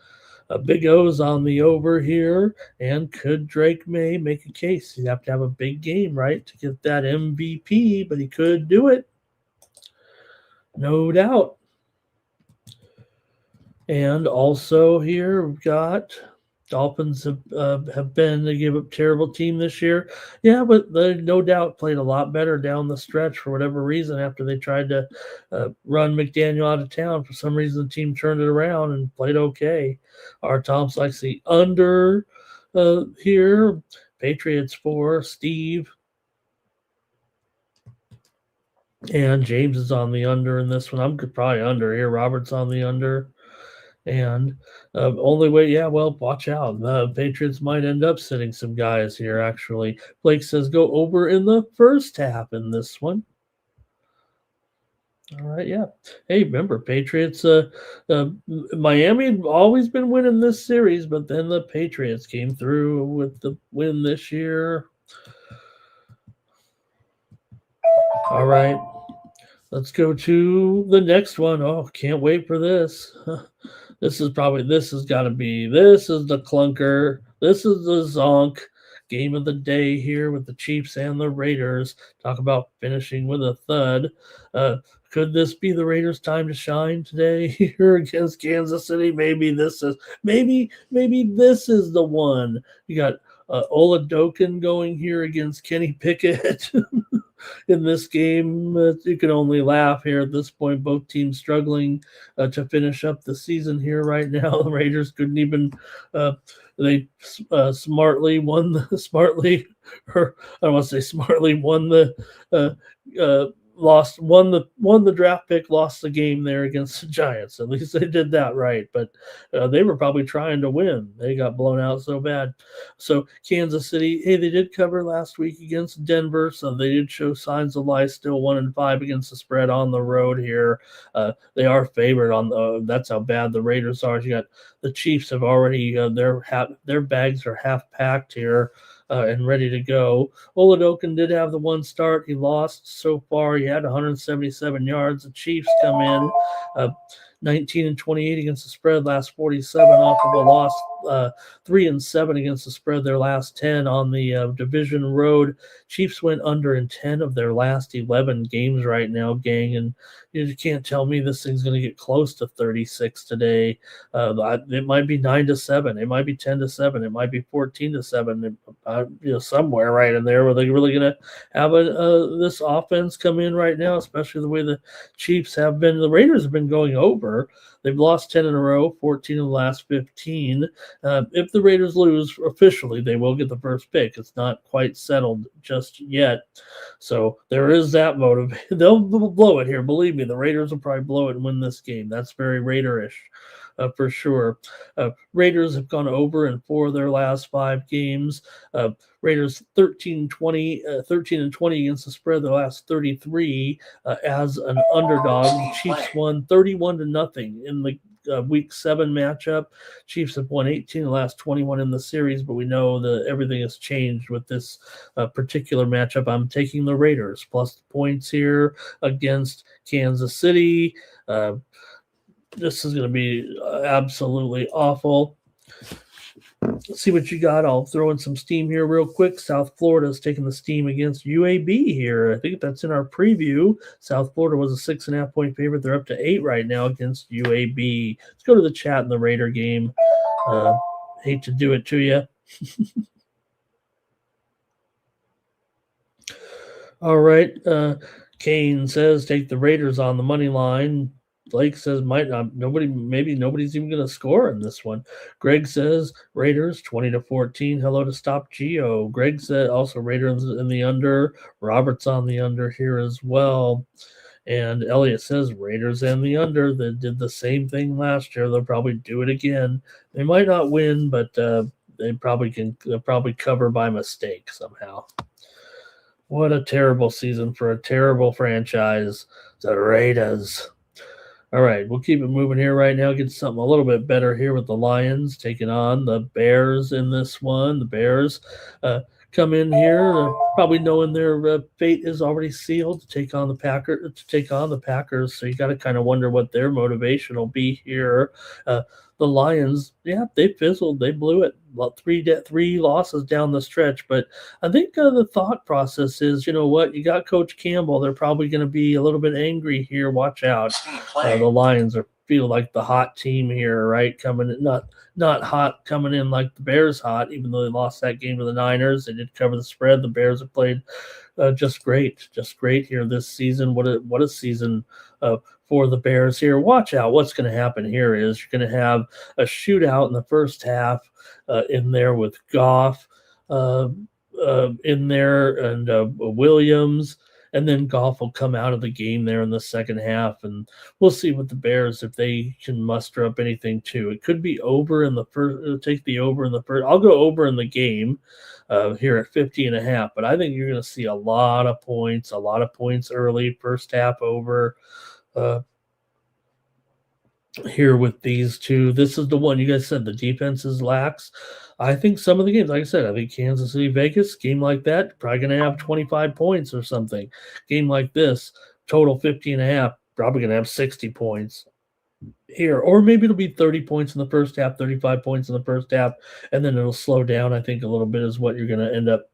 Big O's on the over here. And could Drake May make a case? He'd have to have a big game, right, to get that MVP, but he could do it. No doubt. And also here we've got Dolphins have been a give up terrible team this year. Yeah, but they no doubt played a lot better down the stretch for whatever reason after they tried to run McDaniel out of town. For some reason, the team turned it around and played okay. Our Tom's likes the under here. Patriots for Steve. And James is on the under in this one. I'm probably under here. Robert's on the under. And only way, watch out. The Patriots might end up sitting some guys here, actually. Blake says go over in the first half in this one. All right, yeah. Hey, remember, Patriots, Miami had always been winning this series, but then the Patriots came through with the win this year. All right. Let's go to the next one. Oh, can't wait for this. This is the clunker. This is the zonk game of the day here with the Chiefs and the Raiders. Talk about finishing with a thud. Uh, could this be the Raiders' time to shine today here against Kansas City? Maybe this is the one. You got Oladokin going here against Kenny Pickett. In this game. You can only laugh here at this point. Both teams struggling to finish up the season here right now. The Raiders couldn't even. They smartly won the smartly, or I don't want to say smartly won the won the draft pick, lost the game there against the Giants. At least they did that right, but they were probably trying to win. They got blown out so bad. So Kansas City, hey, they did cover last week against Denver, so they did show signs of life. Still 1-5 against the spread on the road here. They are favored on the. That's how bad the Raiders are. You got the Chiefs have already their bags are half packed here. And ready to go. Oladokin did have the one start. He lost so far. He had 177 yards. The Chiefs come in 19 and 28 against the spread, last 47 off of a loss, 3 and 7 against the spread, their last 10 on the division road. Chiefs went under in 10 of their last 11 games right now, gang, and you can't tell me this thing's going to get close to 36 today. It might be 9-7, it might be 10-7, it might be 14-7, somewhere right in there. Were they really going to have this offense come in right now, especially the way the Chiefs have been? The Raiders have been going over. They've lost 10 in a row, 14 of the last 15. If the Raiders lose officially, they will get the first pick. It's not quite settled just yet. So there is that motive. They'll blow it here. Believe me, the Raiders will probably blow it and win this game. That's very Raiderish. For sure. Raiders have gone over in 4 of their last 5 games. Raiders 13 and 20 against the spread their last 33 as an underdog. The Chiefs won 31-0 in the week 7 matchup. Chiefs have won 18 of the last 21 in the series, but we know that everything has changed with this particular matchup. I'm taking the Raiders plus the points here against Kansas City. This is going to be absolutely awful. Let's see what you got. I'll throw in some steam here real quick. South Florida is taking the steam against UAB here. I think that's in our preview. South Florida was a 6.5 point favorite. They're up to 8 right now against UAB. Let's go to the chat in the Raider game. Hate to do it to you. All right. Kane says take the Raiders on the money line. Blake says maybe nobody's even going to score in this one. Greg says Raiders 20-14. Hello to Stop Geo. Greg said also Raiders in the under. Robert's on the under here as well. And Elliot says Raiders and the under. They did the same thing last year. They'll probably do it again. They might not win, but they'll probably cover by mistake somehow. What a terrible season for a terrible franchise, the Raiders. All right, we'll keep it moving here right now. Get something a little bit better here with the Lions taking on the Bears in this one. The Bears come in here probably knowing their fate is already sealed to take on the Packers. So you got to kind of wonder what their motivation will be here. The Lions, yeah, they fizzled. They blew it. About three losses down the stretch. But I think the thought process is, you know what? You got Coach Campbell. They're probably going to be a little bit angry here. Watch out. The Lions feel like the hot team here, right? Coming in, not hot coming in like the Bears hot, even though they lost that game to the Niners. They did cover the spread. The Bears have played just great here this season. What a season for the Bears here. Watch out. What's going to happen here is you're going to have a shootout in the first half in there with Goff in there and Williams. And then Goff will come out of the game there in the second half, and we'll see what the Bears, if they can muster up anything too. It could be over in the first. Take the over in the first. I'll go over in the game here at 50.5, but I think you're going to see a lot of points early, first half over. here with these two. This is the one you guys said the defense is lax. I think some of the games, like I said, I think Kansas City, Vegas, game like that, probably going to have 25 points or something. Game like this, total 50 and a half, probably going to have 60 points here. Or maybe it'll be 30 points in the first half, 35 points in the first half, and then it'll slow down, I think, a little bit is what you're going to end up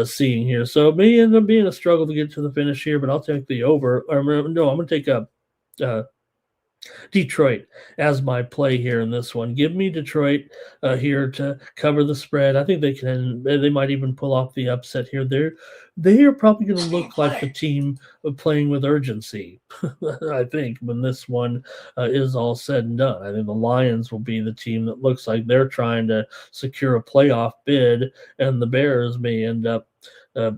seeing here. So it may end up being a struggle to get to the finish here, but I'll take the over. Or no, I'm going to take a Detroit as my play here in this one. Give me Detroit here to cover the spread. I think they can. They might even pull off the upset here. They are probably going to look like the team playing with urgency. I think when this one is all said and done, I think the Lions will be the team that looks like they're trying to secure a playoff bid, and the Bears may end up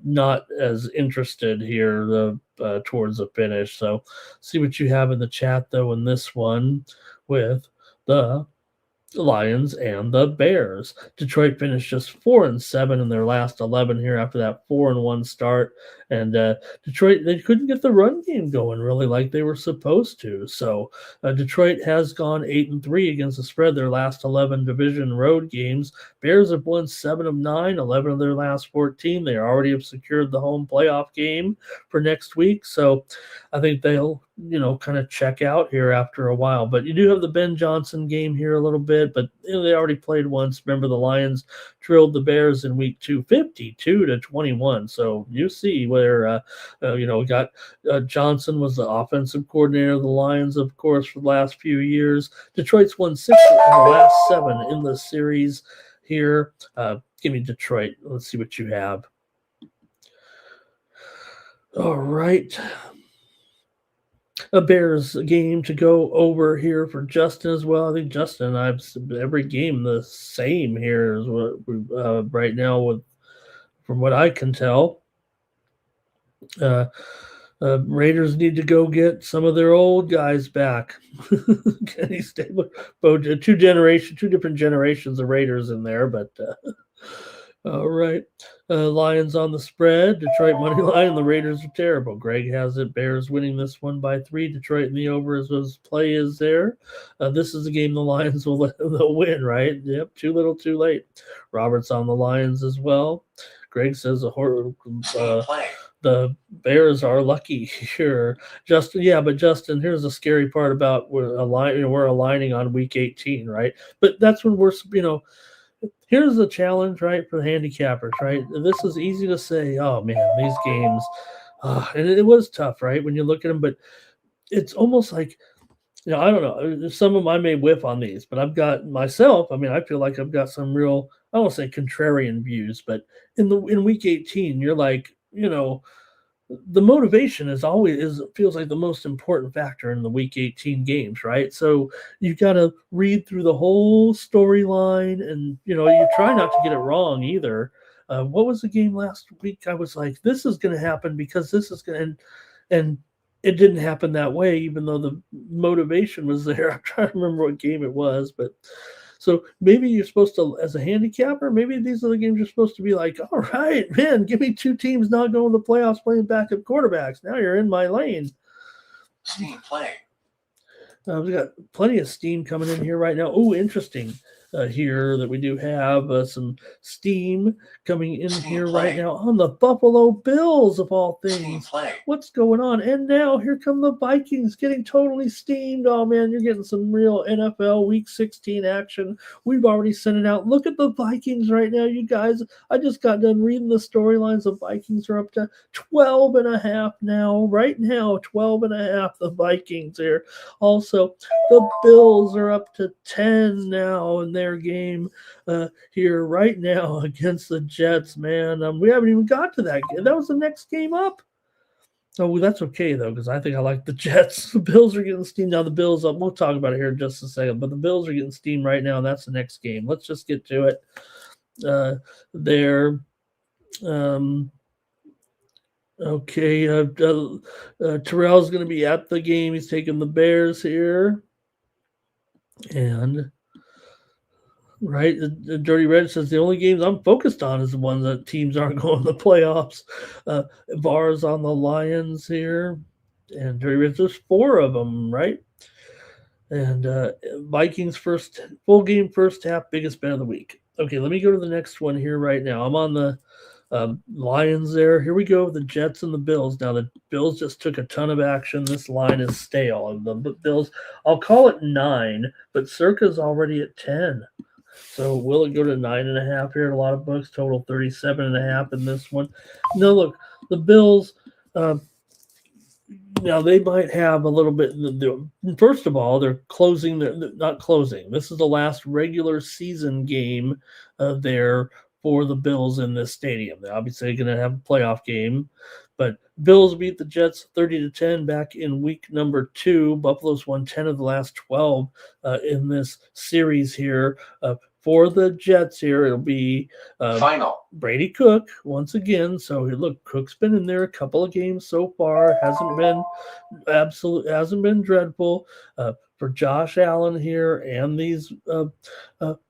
not as interested here towards the finish. So see what you have in the chat though in this one with the Lions and the Bears. Detroit finished just 4-7 in their last 11 here after that 4-1 start, and Detroit, they couldn't get the run game going really like they were supposed to. So Detroit has gone 8-3 against the spread their last 11 division road games. Bears have won 7 of 9, 11 of their last 14. They already have secured the home playoff game for next week. So I think they'll kind of check out here after a while. But you do have the Ben Johnson game here a little bit, but they already played once. Remember, the Lions drilled the Bears in week 2, 52-21. So you see where, we got Johnson was the offensive coordinator of the Lions, of course, for the last few years. Detroit's won 6 in the last 7 in the series here. Give me Detroit. Let's see what you have. All right. A Bears game to go over here for Justin as well. I think Justin and I've every game the same here is what right now from what I can tell. Raiders need to go get some of their old guys back. Kenny Stabler, two different generations of Raiders in there, but all right. Lions on the spread. Detroit money line, and the Raiders are terrible. Greg has it. Bears winning this one by 3. Detroit in the over as his play is there. This is a game the Lions they'll win, right? Yep, too little, too late. Robert's on the Lions as well. Greg says the Bears are lucky here. Justin, yeah, but Justin, here's the scary part about we're aligning on week 18, right? But that's when here's the challenge, right, for the handicappers, right? This is easy to say, oh, man, these games, and it was tough, right, when you look at them, but it's almost like, I don't know, some of them I may whiff on these, but I've got myself, I feel like I've got some real, I don't want to say contrarian views, but in week 18, you're like, the motivation feels like the most important factor in the week 18 games, right? So you got to read through the whole storyline, and you try not to get it wrong either. What was the game last week? I was like, this is going to happen because this is going to, and it didn't happen that way, even though the motivation was there. I'm trying to remember what game it was, but so maybe you're supposed to, as a handicapper, maybe these are the games you're supposed to be like, all right, man, give me 2 teams not going to the playoffs playing backup quarterbacks. Now you're in my lane. Steam play. We got plenty of steam coming in here right now. Oh, interesting. Here that we do have some steam coming in here right now on the Buffalo Bills of all things. What's going on? And now here come the Vikings getting totally steamed. Oh man, you're getting some real NFL Week 16 action. We've already sent it out. Look at the Vikings right now, you guys. I just got done reading the storylines. The Vikings are up to 12.5 now. Right now, 12.5. The Vikings here. Also, the Bills are up to 10 now in their game here right now against the Jets, man. We haven't even got to that game. That was the next game up. Oh, that's okay, though, because I think I like the Jets. The Bills are getting steamed. Now the Bills, we'll talk about it here in just a second, but the Bills are getting steamed right now, and that's the next game. Let's just get to it there. Okay, Terrell's going to be at the game. He's taking the Bears here. And right, the Dirty Red says the only games I'm focused on is the ones that teams aren't going to the playoffs. Bars on the Lions here, and Dirty Red, there's 4 of them, right? And Vikings first full game first half, biggest bet of the week. Okay, let me go to the next one here right now. I'm on the Lions there. Here we go. The Jets and the Bills. Now the Bills just took a ton of action. This line is stale. And the Bills, I'll call it 9, but Circa's already at 10. So will it go to 9.5 here? A lot of books total 37.5 in this one. No, look, the Bills. Now they might have a little bit. First of all, they're closing. They're not closing. This is the last regular season game there for the Bills in this stadium. They're obviously going to have a playoff game, but Bills beat the Jets 30-10 back in week number 2. Buffalo's won 10 of the last 12 in this series here. For the Jets here, it'll be Final. Brady Cook once again. So look, Cook's been in there a couple of games so far. Hasn't been dreadful. For Josh Allen here and these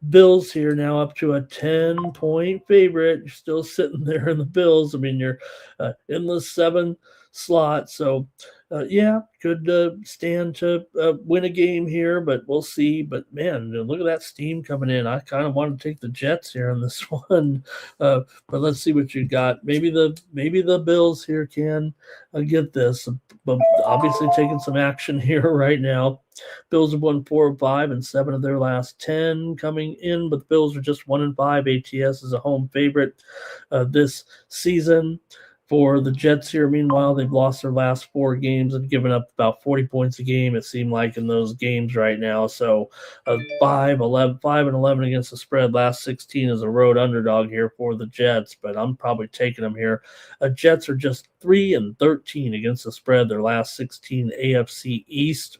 Bills here now up to a 10-point favorite. You're still sitting there in the Bills. I mean, you're in the 7 slot. So, yeah, could stand to win a game here, but we'll see. But, man, look at that steam coming in. I kind of want to take the Jets here on this one. But let's see what you got. Maybe the Bills here can get this. But obviously taking some action here right now. Bills have won 4 of 5 and 7 of their last 10 coming in, but the Bills are just 1 and 5. ATS is a home favorite this season. For the Jets here, meanwhile, they've lost their last 4 games and given up about 40 points a game, it seemed like, in those games right now. So 5 and 11 against the spread. Last 16 is a road underdog here for the Jets, but I'm probably taking them here. Jets are just 3 and 13 against the spread. Their last 16 AFC East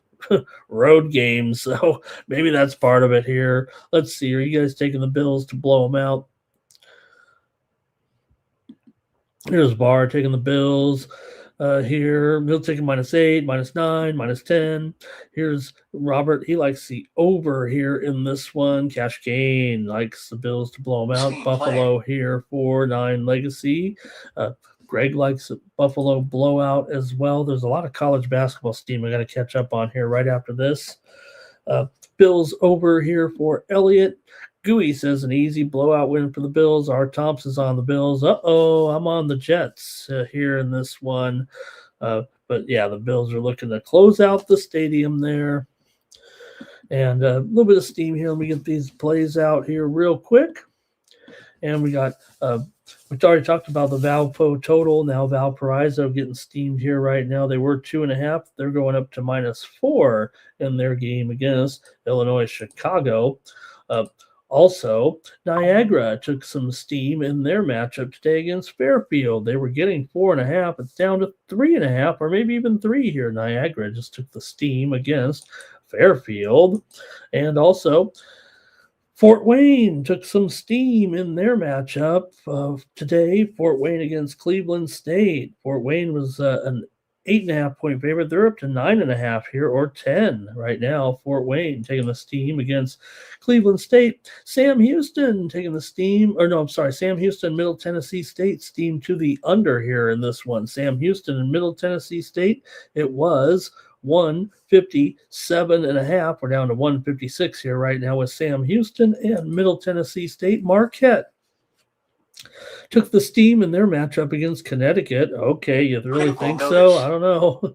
road games. So maybe that's part of it here. Let's see. Are you guys taking the Bills to blow them out? Here's Barr taking the Bills here. Bill taking -8, -9, -10. Here's Robert. He likes the over here in this one. Cash Gain likes the Bills to blow them out. Buffalo here for 9 legacy. Greg likes a Buffalo blowout as well. There's a lot of college basketball steam I got to catch up on here right after this. Bills over here for Elliott. Gooey says an easy blowout win for the Bills. R. Thompson's on the Bills. I'm on the Jets here in this one. But, yeah, the Bills are looking to close out the stadium there. And a little bit of steam here. Let me get these plays out here real quick. And we got we already talked about the Valpo total. Now Valparaiso getting steamed here right now. They were 2.5. They're going up to -4 in their game against Illinois Chicago. Also, Niagara took some steam in their matchup today against Fairfield. They were getting 4.5. It's down to 3.5, or maybe even 3 here. Niagara just took the steam against Fairfield. And also, Fort Wayne took some steam in their matchup today. Fort Wayne against Cleveland State. Fort Wayne was an 8.5-point favorite. They're up to 9.5 here, or 10 right now. Fort Wayne taking the steam against Cleveland State. Sam Houston taking the steam, Sam Houston, Middle Tennessee State steam to the under here in this one. Sam Houston and Middle Tennessee State, it was 157.5. We're down to 156 here right now with Sam Houston and Middle Tennessee State. Marquette took the steam in their matchup against Connecticut. Okay, you really think so? I don't know.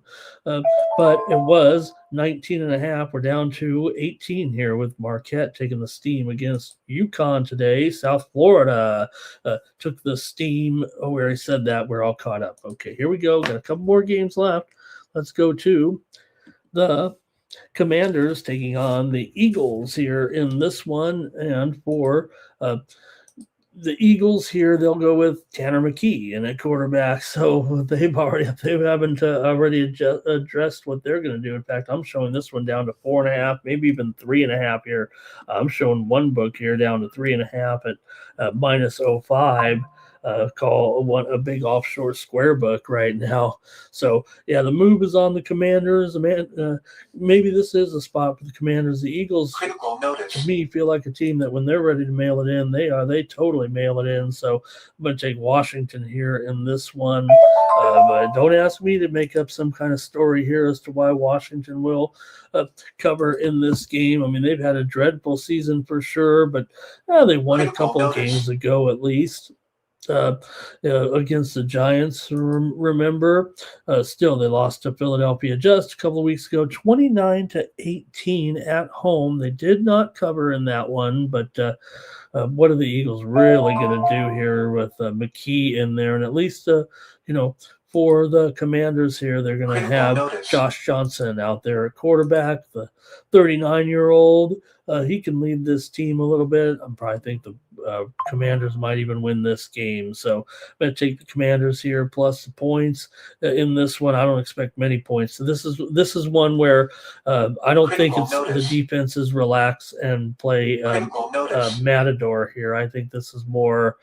But it was 19.5. We're down to 18 here with Marquette taking the steam against UConn today. South Florida took the steam. Oh, we already said that. We're all caught up. Okay, here we go. Got a couple more games left. Let's go to the Commanders taking on the Eagles here in this one. And for the Eagles here, they'll go with Tanner McKee in at quarterback. So they haven't already addressed what they're going to do. In fact, I'm showing this one down to 4.5, maybe even 3.5 here. I'm showing one book here down to 3.5 at -0.5. Call a big offshore square book right now. So yeah, the move is on the Commanders. Maybe this is a spot for the Commanders. The Eagles. Critical notice. to me feel like a team that when they're ready to mail it in, they totally mail it in. So I'm going to take Washington here in this one. But don't ask me to make up some kind of story here as to why Washington will cover in this game. I mean, they've had a dreadful season for sure, but they won a couple games ago at least. Against the Giants, remember. Still, they lost to Philadelphia just a couple of weeks ago, 29-18 at home. They did not cover in that one, but what are the Eagles really going to do here with McKee in there? And at least, for the Commanders here, they're going to have Josh Johnson out there at quarterback, the 39-year-old. He can lead this team a little bit. I probably think the Commanders might even win this game. So I'm going to take the Commanders here plus the points in this one. I don't expect many points. So this is one where I don't think it's the defenses relax and play Matador here. I think this is more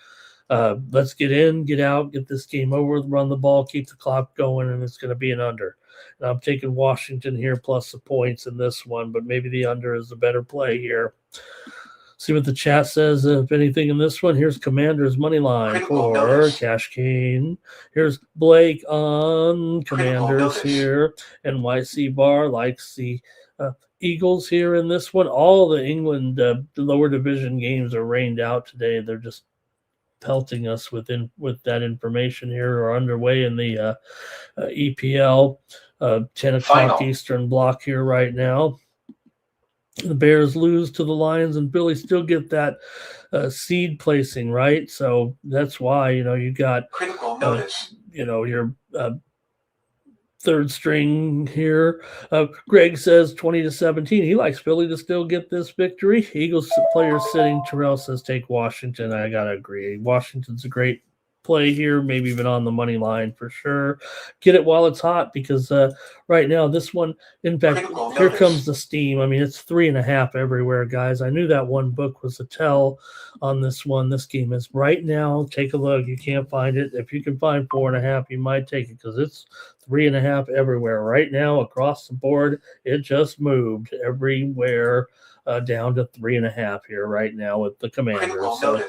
let's get in, get out, get this game over, run the ball, keep the clock going, and it's going to be an under. And I'm taking Washington here plus the points in this one, but maybe the under is the better play here. See what the chat says, if anything, in this one. Here's Commanders money line for Cash Cane. Here's Blake on Commanders here. NYC Bar likes the Eagles here in this one. All the England lower division games are rained out today. They're just pelting us with that information here, are underway in the EPL 10 o'clock Eastern block here right now. The Bears lose to the Lions, and Billy still get that seed placing, right? So that's why, you got critical notice. Your third string here. Greg says 20-17. He likes Philly to still get this victory. Eagles players sitting. Terrell says take Washington. I gotta agree. Washington's a great play here, maybe even on the money line for sure. Get it while it's hot, because right now this one, in fact, here comes the steam. I mean, it's 3.5 everywhere, guys. I knew that one book was a tell on this one. This game is right now. Take a look. You can't find it. If you can find 4.5, you might take it, because it's 3.5 everywhere right now across the board. It just moved everywhere down to 3.5 here right now with the Commanders. So,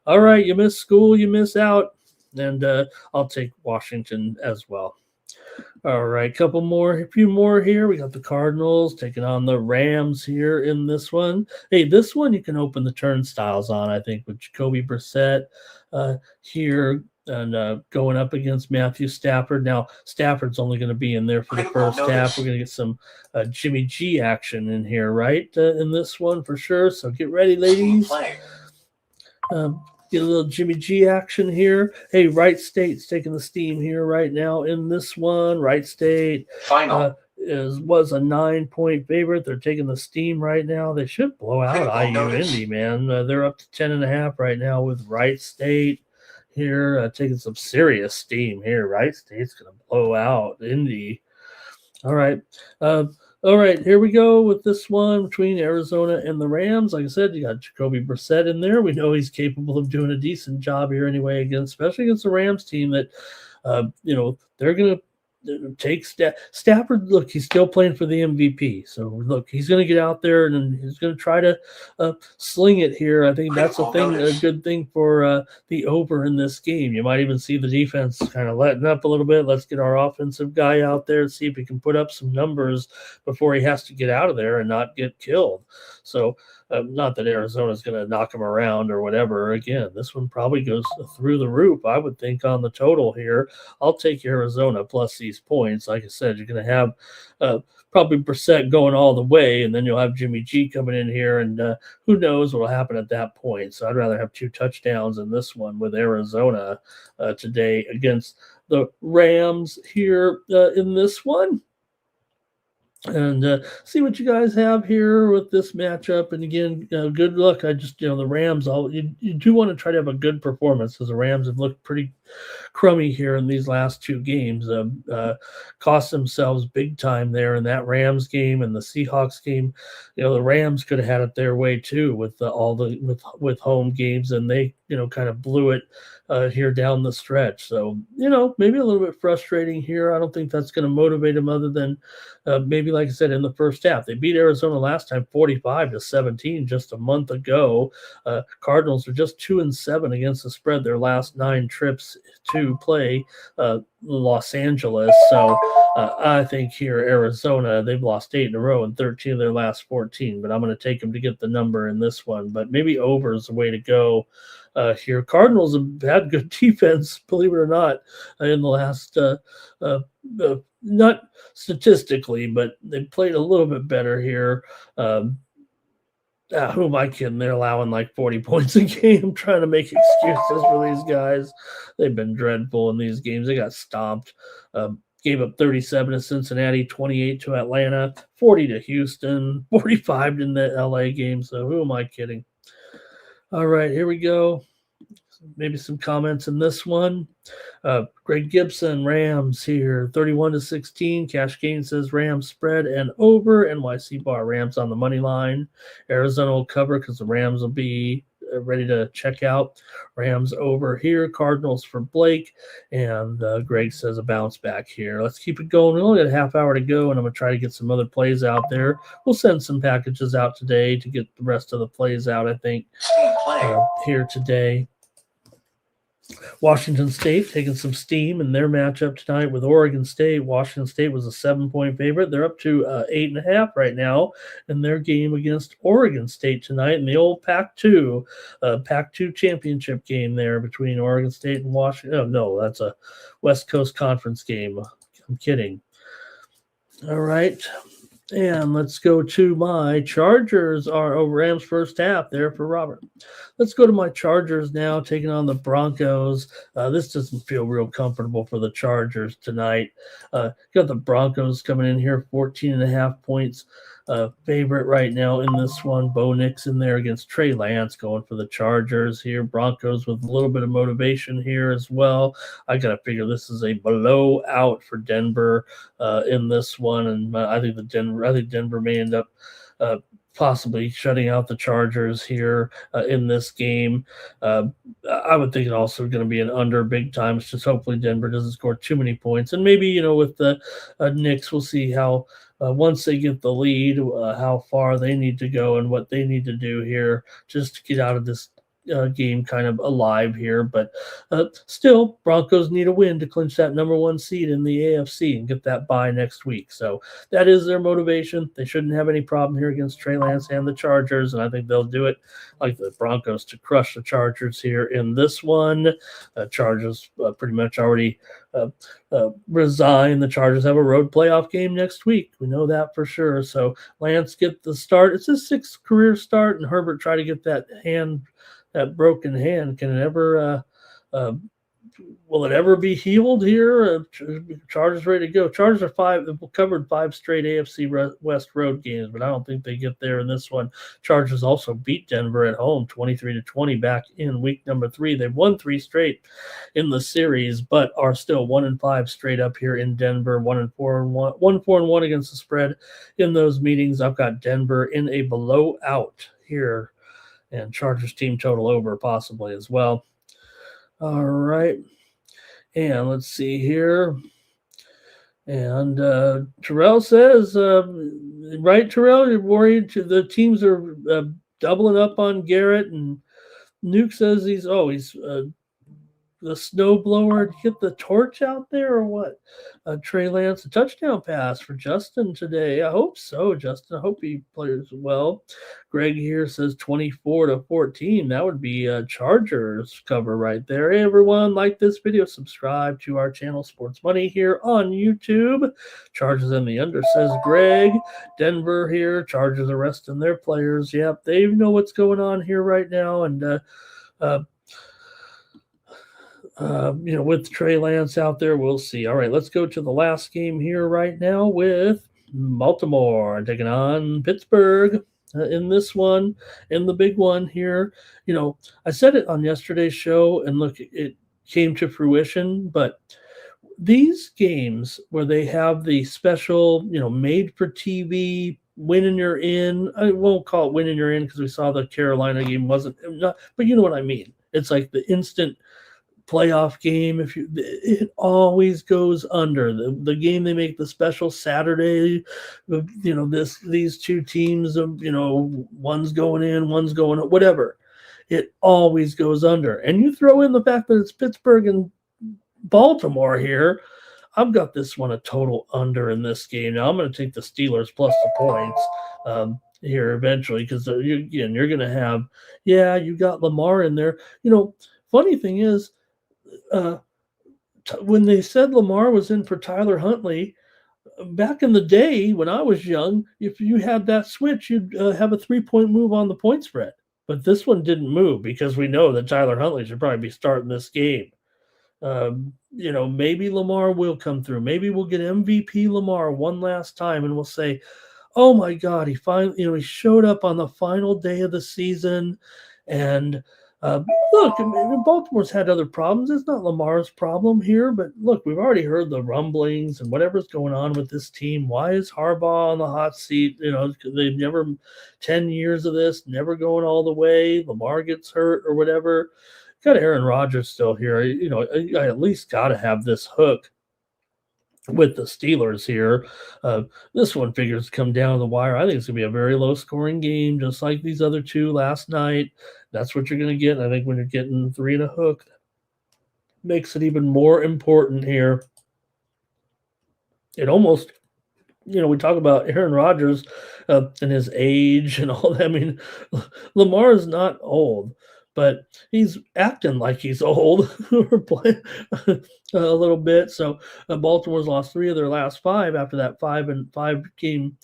all right, you miss school, you miss out. And I'll take Washington as well. All right, a few more here. We got the Cardinals taking on the Rams here in this one. Hey, this one you can open the turnstiles on, I think, with Jacoby Brissett here and going up against Matthew Stafford. Now, Stafford's only going to be in there for the first half. We're going to get some Jimmy G action in here, right, in this one for sure. So get ready, ladies. Get a little Jimmy G action here. Hey, Wright State's taking the steam here right now in this one. Wright State was a 9-point favorite. They're taking the steam right now. They should blow out IU Indy, man. They're up to 10.5 right now with Wright State here, taking some serious steam here. Wright State's going to blow out Indy. All right. All right, here we go with this one between Arizona and the Rams. Like I said, you got Jacoby Brissett in there. We know he's capable of doing a decent job here anyway, especially against the Rams team that, they're going to take Stafford. Look, he's still playing for the MVP. So, look, he's going to get out there and he's going to try to sling it here. I think that's a good thing for the over in this game. You might even see the defense kind of letting up a little bit. Let's get our offensive guy out there and see if he can put up some numbers before he has to get out of there and not get killed. So, not that Arizona's going to knock him around or whatever. Again, this one probably goes through the roof, I would think, on the total here. I'll take Arizona plus these points. Like I said, you're going to have probably Brissett going all the way, and then you'll have Jimmy G coming in here, and who knows what will happen at that point. So I'd rather have 2 touchdowns in this one with Arizona today against the Rams here in this one. And see what you guys have here with this matchup. And again, good luck. The Rams, you do want to try to have a good performance, because the Rams have looked pretty crummy here in these last 2 games. Cost themselves big time there in that Rams game and the Seahawks game. The Rams could have had it their way too with with home games, and they kind of blew it here down the stretch. So, maybe a little bit frustrating here. I don't think that's going to motivate them other than maybe, like I said, in the first half. They beat Arizona last time 45-17 just a month ago. Cardinals are just 2-7 against the spread their last 9 trips to play Los Angeles. So I think here Arizona, they've lost 8 in a row and 13 of their last 14, but I'm going to take them to get the number in this one. But maybe over is the way to go here. Cardinals have had good defense, believe it or not, in the last not statistically, but they played a little bit better here. Who am I kidding? They're allowing like 40 points a game, trying to make excuses for these guys. They've been dreadful in these games. They got stomped. Gave up 37 to Cincinnati, 28 to Atlanta, 40 to Houston, 45 in the LA game. So who am I kidding? All right, here we go. Maybe some comments in this one. Greg Gibson, Rams here, 31-16. Cash Gain says Rams spread and over. NYC bar Rams on the money line. Arizona will cover because the Rams will be ready to check out. Rams over here. Cardinals for Blake. And Greg says a bounce back here. Let's keep it going. We only got a half hour to go, and I'm going to try to get some other plays out there. We'll send some packages out today to get the rest of the plays out, I think, here today. Washington State taking some steam in their matchup tonight with Oregon State. Washington State was a 7-point favorite. They're up to 8.5 right now in their game against Oregon State tonight in the old Pac-2 championship game there between Oregon State and Washington. Oh, no, that's a West Coast Conference game. I'm kidding. All right. And let's go to my Chargers Rams first half there for Robert. Let's go to my Chargers now, taking on the Broncos. This doesn't feel real comfortable for the Chargers tonight. Got the Broncos coming in here, 14.5 points. Favorite right now in this one. Bo Nix in there against Trey Lance going for the Chargers here. Broncos with a little bit of motivation here as well. I got to figure this is a blowout for Denver in this one, and I think Denver may end up possibly shutting out the Chargers here in this game. I would think it also going to be an under big time. It's just hopefully Denver doesn't score too many points. And maybe, with the Knicks, we'll see how once they get the lead, how far they need to go and what they need to do here just to get out of this game kind of alive here. But still, Broncos need a win to clinch that number 1 seed in the AFC and get that bye next week. So that is their motivation. They shouldn't have any problem here against Trey Lance and the Chargers, and I think they'll do it like the Broncos to crush the Chargers here in this one. Chargers pretty much already resign. The Chargers have a road playoff game next week. We know that for sure. So Lance get the start. It's his 6th career start, and Herbert try to get that broken hand. Can it ever will it ever be healed here? Chargers ready to go. Chargers are covered 5 straight AFC West road games, but I don't think they get there in this one. Chargers also beat Denver at home 23-20 back in week number 3. They've won 3 straight in the series, but are still 1-5 straight up here in Denver. 1-4-1 against the spread in those meetings. I've got Denver in a blowout here, and Chargers team total over possibly as well. All right. And let's see here. And Terrell says, right, Terrell, you're worried the teams are doubling up on Garrett, and Nuke says he's the snowblower. Get the torch out there or what? Trey Lance, a touchdown pass for Justin today. I hope so, Justin. I hope he plays well. Greg here says 24-14. That would be a Chargers cover right there. Hey, everyone, like this video. Subscribe to our channel, Sports Money, here on YouTube. Chargers in the under, says Greg. Denver here. Chargers are resting their players. Yep, they know what's going on here right now. And, with Trey Lance out there, we'll see. All right, let's go to the last game here right now with Baltimore taking on Pittsburgh in this one, in the big one here. I said it on yesterday's show, and look, it came to fruition, but these games where they have the special, made for TV, win and you're in. I won't call it win and you're in because we saw the Carolina game wasn't, but you know what I mean. It's like the instant playoff game. It always goes under. The game they make the special Saturday, these two teams, one's going in, one's going out, whatever. It always goes under. And you throw in the fact that it's Pittsburgh and Baltimore here. I've got this one a total under in this game. Now I'm going to take the Steelers plus the points here eventually, because you're going to have, you got Lamar in there. Funny thing is, when they said Lamar was in for Tyler Huntley, back in the day when I was young, if you had that switch, you'd have a 3-point move on the point spread. But this one didn't move because we know that Tyler Huntley should probably be starting this game. Maybe Lamar will come through. Maybe we'll get MVP Lamar one last time and we'll say, oh my God, he finally, he showed up on the final day of the season. And look, Baltimore's had other problems. It's not Lamar's problem here, but look, we've already heard the rumblings and whatever's going on with this team. Why is Harbaugh on the hot seat? They've never 10 years of this, never going all the way. Lamar gets hurt or whatever. Got Aaron Rodgers still here. I at least got to have this hook with the Steelers here. This one figures to come down the wire. I think it's going to be a very low-scoring game, just like these other two last night. That's what you're going to get. I think when you're getting 3 and a hook, makes it even more important here. It almost, we talk about Aaron Rodgers and his age and all that. I mean, Lamar is not old, but he's acting like he's old. We're playing a little bit. So Baltimore's lost 3 of their last 5 after that 5 game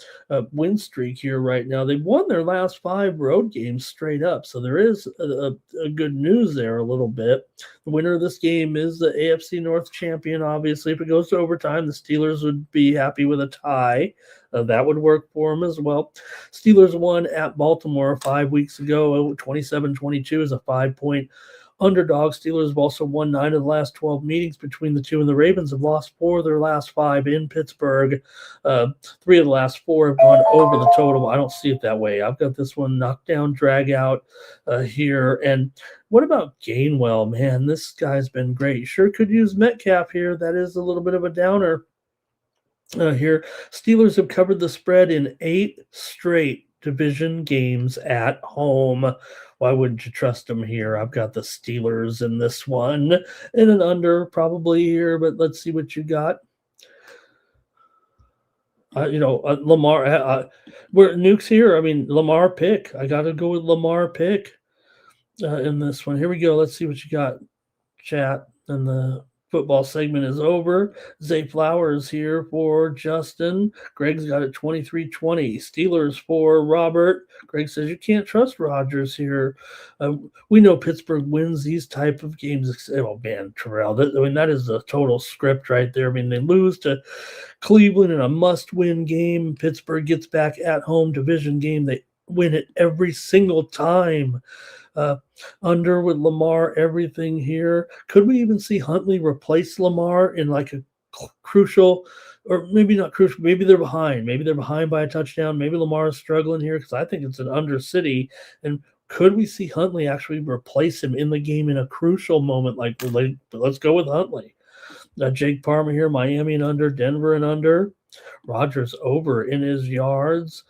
win streak here right now. They've won their last 5 road games straight up. So there is a good news there a little bit. The winner of this game is the AFC North champion. Obviously, if it goes to overtime, the Steelers would be happy with a tie. That would work for them as well. Steelers won at Baltimore 5 weeks ago, 27-22 as a 5-point underdog. Steelers have also won 9 of the last 12 meetings between the two, and the Ravens have lost 4 of their last 5 in Pittsburgh. 3 of the last 4 have gone over the total. I don't see it that way. I've got this one knockdown, drag out here. And what about Gainwell? Man, this guy's been great. Sure could use Metcalf here. That is a little bit of a downer. Here, Steelers have covered the spread in 8 straight division games at home. Why wouldn't you trust them here? I've got the Steelers in this one, and an under probably here, but let's see what you got. Lamar, we're Nuke's here. I mean, Lamar pick. I got to go with Lamar pick in this one. Here we go. Let's see what you got, chat, and the football segment is over. Zay Flowers here for Justin. Greg's got it 23-20. Steelers for Robert. Greg says you can't trust Rodgers here. We know Pittsburgh wins these type of games. Oh, man, Terrell. That is a total script right there. I mean, they lose to Cleveland in a must-win game. Pittsburgh gets back at home, division game. They win it every single time. Under with Lamar, everything here. Could we even see Huntley replace Lamar in like a crucial, or maybe not crucial, maybe they're behind. Maybe they're behind by a touchdown. Maybe Lamar is struggling here because I think it's an under city. And could we see Huntley actually replace him in the game in a crucial moment? Let's go with Huntley. Jake Palmer here, Miami and under, Denver and under. Rodgers over in his yards.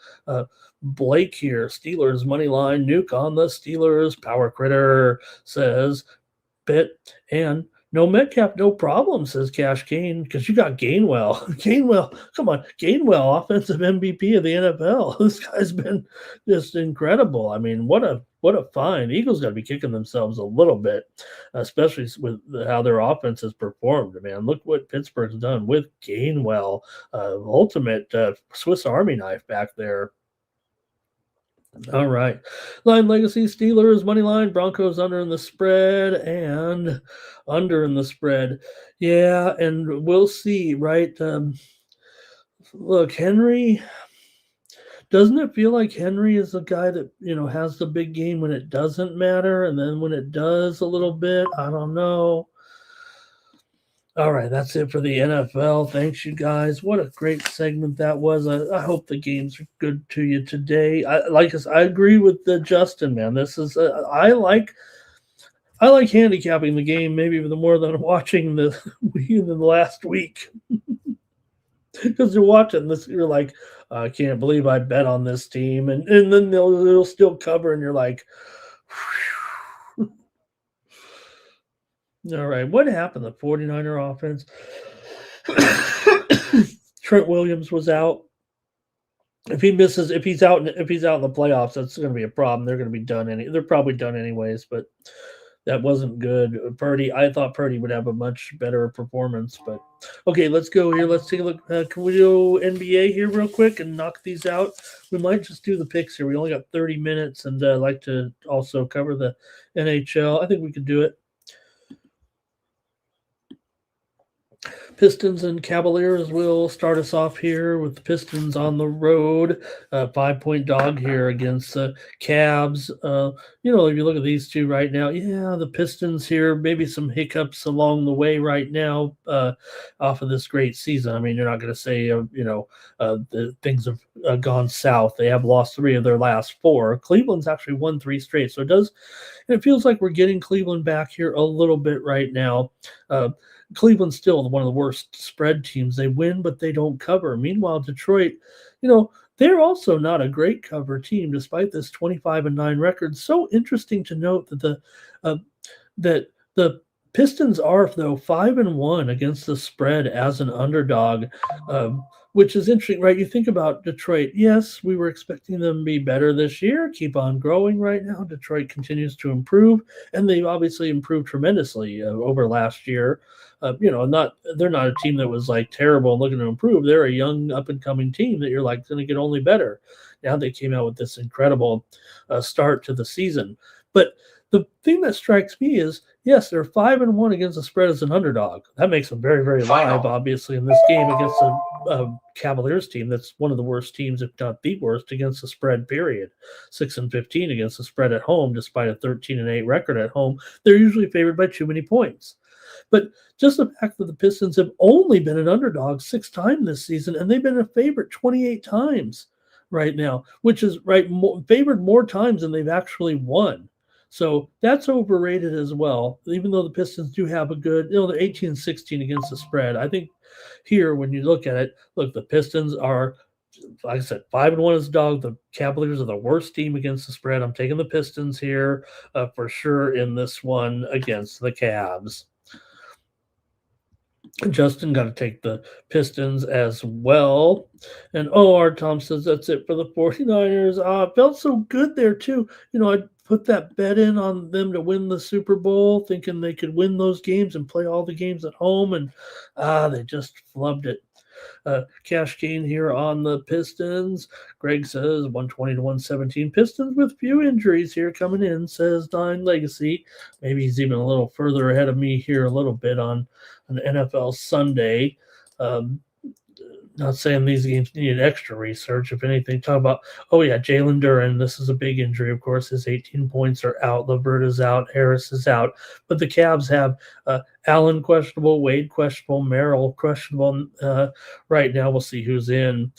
Blake here, Steelers money line, Nuke on the Steelers. Power Critter says bet and no Metcalf, no problem, says Cash Kane, because you got Gainwell. Gainwell, come on, Gainwell, offensive MVP of the NFL. This guy's been just incredible. I mean, what a find. Eagles got to be kicking themselves a little bit, especially with how their offense has performed. Man, look what Pittsburgh's done with Gainwell, ultimate Swiss Army knife back there. All right. Line Legacy, Steelers, money line, Broncos under in the spread and under in the spread. Yeah, and we'll see, right? Look, Henry, doesn't it feel like Henry is the guy that, has the big game when it doesn't matter, and then when it does a little bit? I don't know. All right, that's it for the NFL. Thanks, you guys. What a great segment that was. I hope the games are good to you today. I agree with Justin, man. This is I like I like handicapping the game maybe even more than watching the last week because you're watching this, you're like, I can't believe I bet on this team, and then they'll still cover, and you're like, all right, what happened? The 49er offense. Trent Williams was out. If he's out in the playoffs, that's going to be a problem. They're going to be done they're probably done anyways, but that wasn't good. Purdy, I thought Purdy would have a much better performance, but okay, let's go here. Let's take a look. Can we do NBA here real quick and knock these out? We might just do the picks here. We only got 30 minutes, and I'd like to also cover the NHL. I think we could do it. Pistons and Cavaliers will start us off here with the Pistons on the road. 5-point dog here against the Cavs. If you look at these two right now, the Pistons here, maybe some hiccups along the way right now off of this great season. I mean, you're not going to say, the things have gone south. They have lost 3 of their last 4. Cleveland's actually won 3 straight. So it feels like we're getting Cleveland back here a little bit right now. Cleveland's still one of the worst spread teams. They win, but they don't cover. Meanwhile, Detroit, they're also not a great cover team despite this 25-9 record. So interesting to note that the Pistons are, though, 5-1 against the spread as an underdog, which is interesting, right? You think about Detroit. Yes, we were expecting them to be better this year, keep on growing right now. Detroit continues to improve, and they've obviously improved tremendously over last year. They're not a team that was like terrible and looking to improve. They're a young up-and-coming team that you're like going to get only better. Now they came out with this incredible start to the season. But the thing that strikes me is, yes, they're 5-1 against the spread as an underdog. That makes them very, very live, obviously, in this game against a Cavaliers team that's one of the worst teams, if not the worst, against the spread, period. 6-15 against the spread at home, despite a 13-8 record at home. They're usually favored by too many points. But just the fact that the Pistons have only been an underdog 6 times this season, and they've been a favorite 28 times right now, which is favored more times than they've actually won. So that's overrated as well, even though the Pistons do have a good, they're 18-16 against the spread. I think here, when you look at it, the Pistons are, like I said, 5-1 as a dog. The Cavaliers are the worst team against the spread. I'm taking the Pistons here for sure in this one against the Cavs. Justin got to take the Pistons as well. And R. Tom says that's it for the 49ers. Felt so good there too. I put that bet in on them to win the Super Bowl, thinking they could win those games and play all the games at home, and they just flubbed it. Cash gain here on the Pistons. Greg says 120-117. Pistons with few injuries here coming in, says Nine Legacy. Maybe he's even a little further ahead of me here a little bit on an NFL Sunday. Not saying these games needed extra research. If anything, talk about, Jalen Duren. This is a big injury, of course. His 18 points are out. Levert is out. Harris is out. But the Cavs have Allen questionable, Wade questionable, Merrill questionable. Right now, we'll see who's in.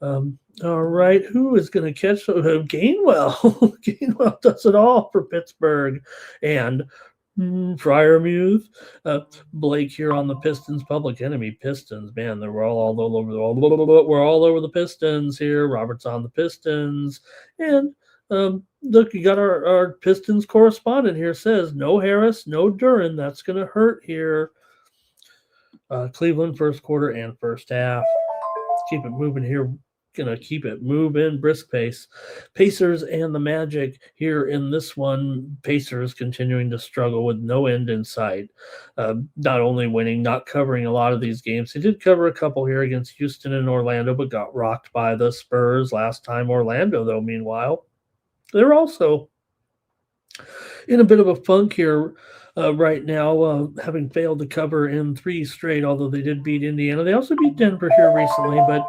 All right, who is going to catch Gainwell? Gainwell does it all for Pittsburgh. And Fryermuth, Blake here on the Pistons. Public enemy Pistons, man, we're all over the Pistons here. Robert's on the Pistons, and look, you got our Pistons correspondent here says no Harris, no Duren. That's going to hurt here. Cleveland first quarter and first half. Keep it moving here. Gonna keep it moving, brisk pace. Pacers and the Magic here in this one. Pacers continuing to struggle with no end in sight. Not only winning, not covering a lot of these games. They did cover a couple here against Houston and Orlando, but got rocked by the Spurs last time. Orlando, though, meanwhile, they're also in a bit of a funk here right now, having failed to cover in 3 straight, although they did beat Indiana. They also beat Denver here recently, but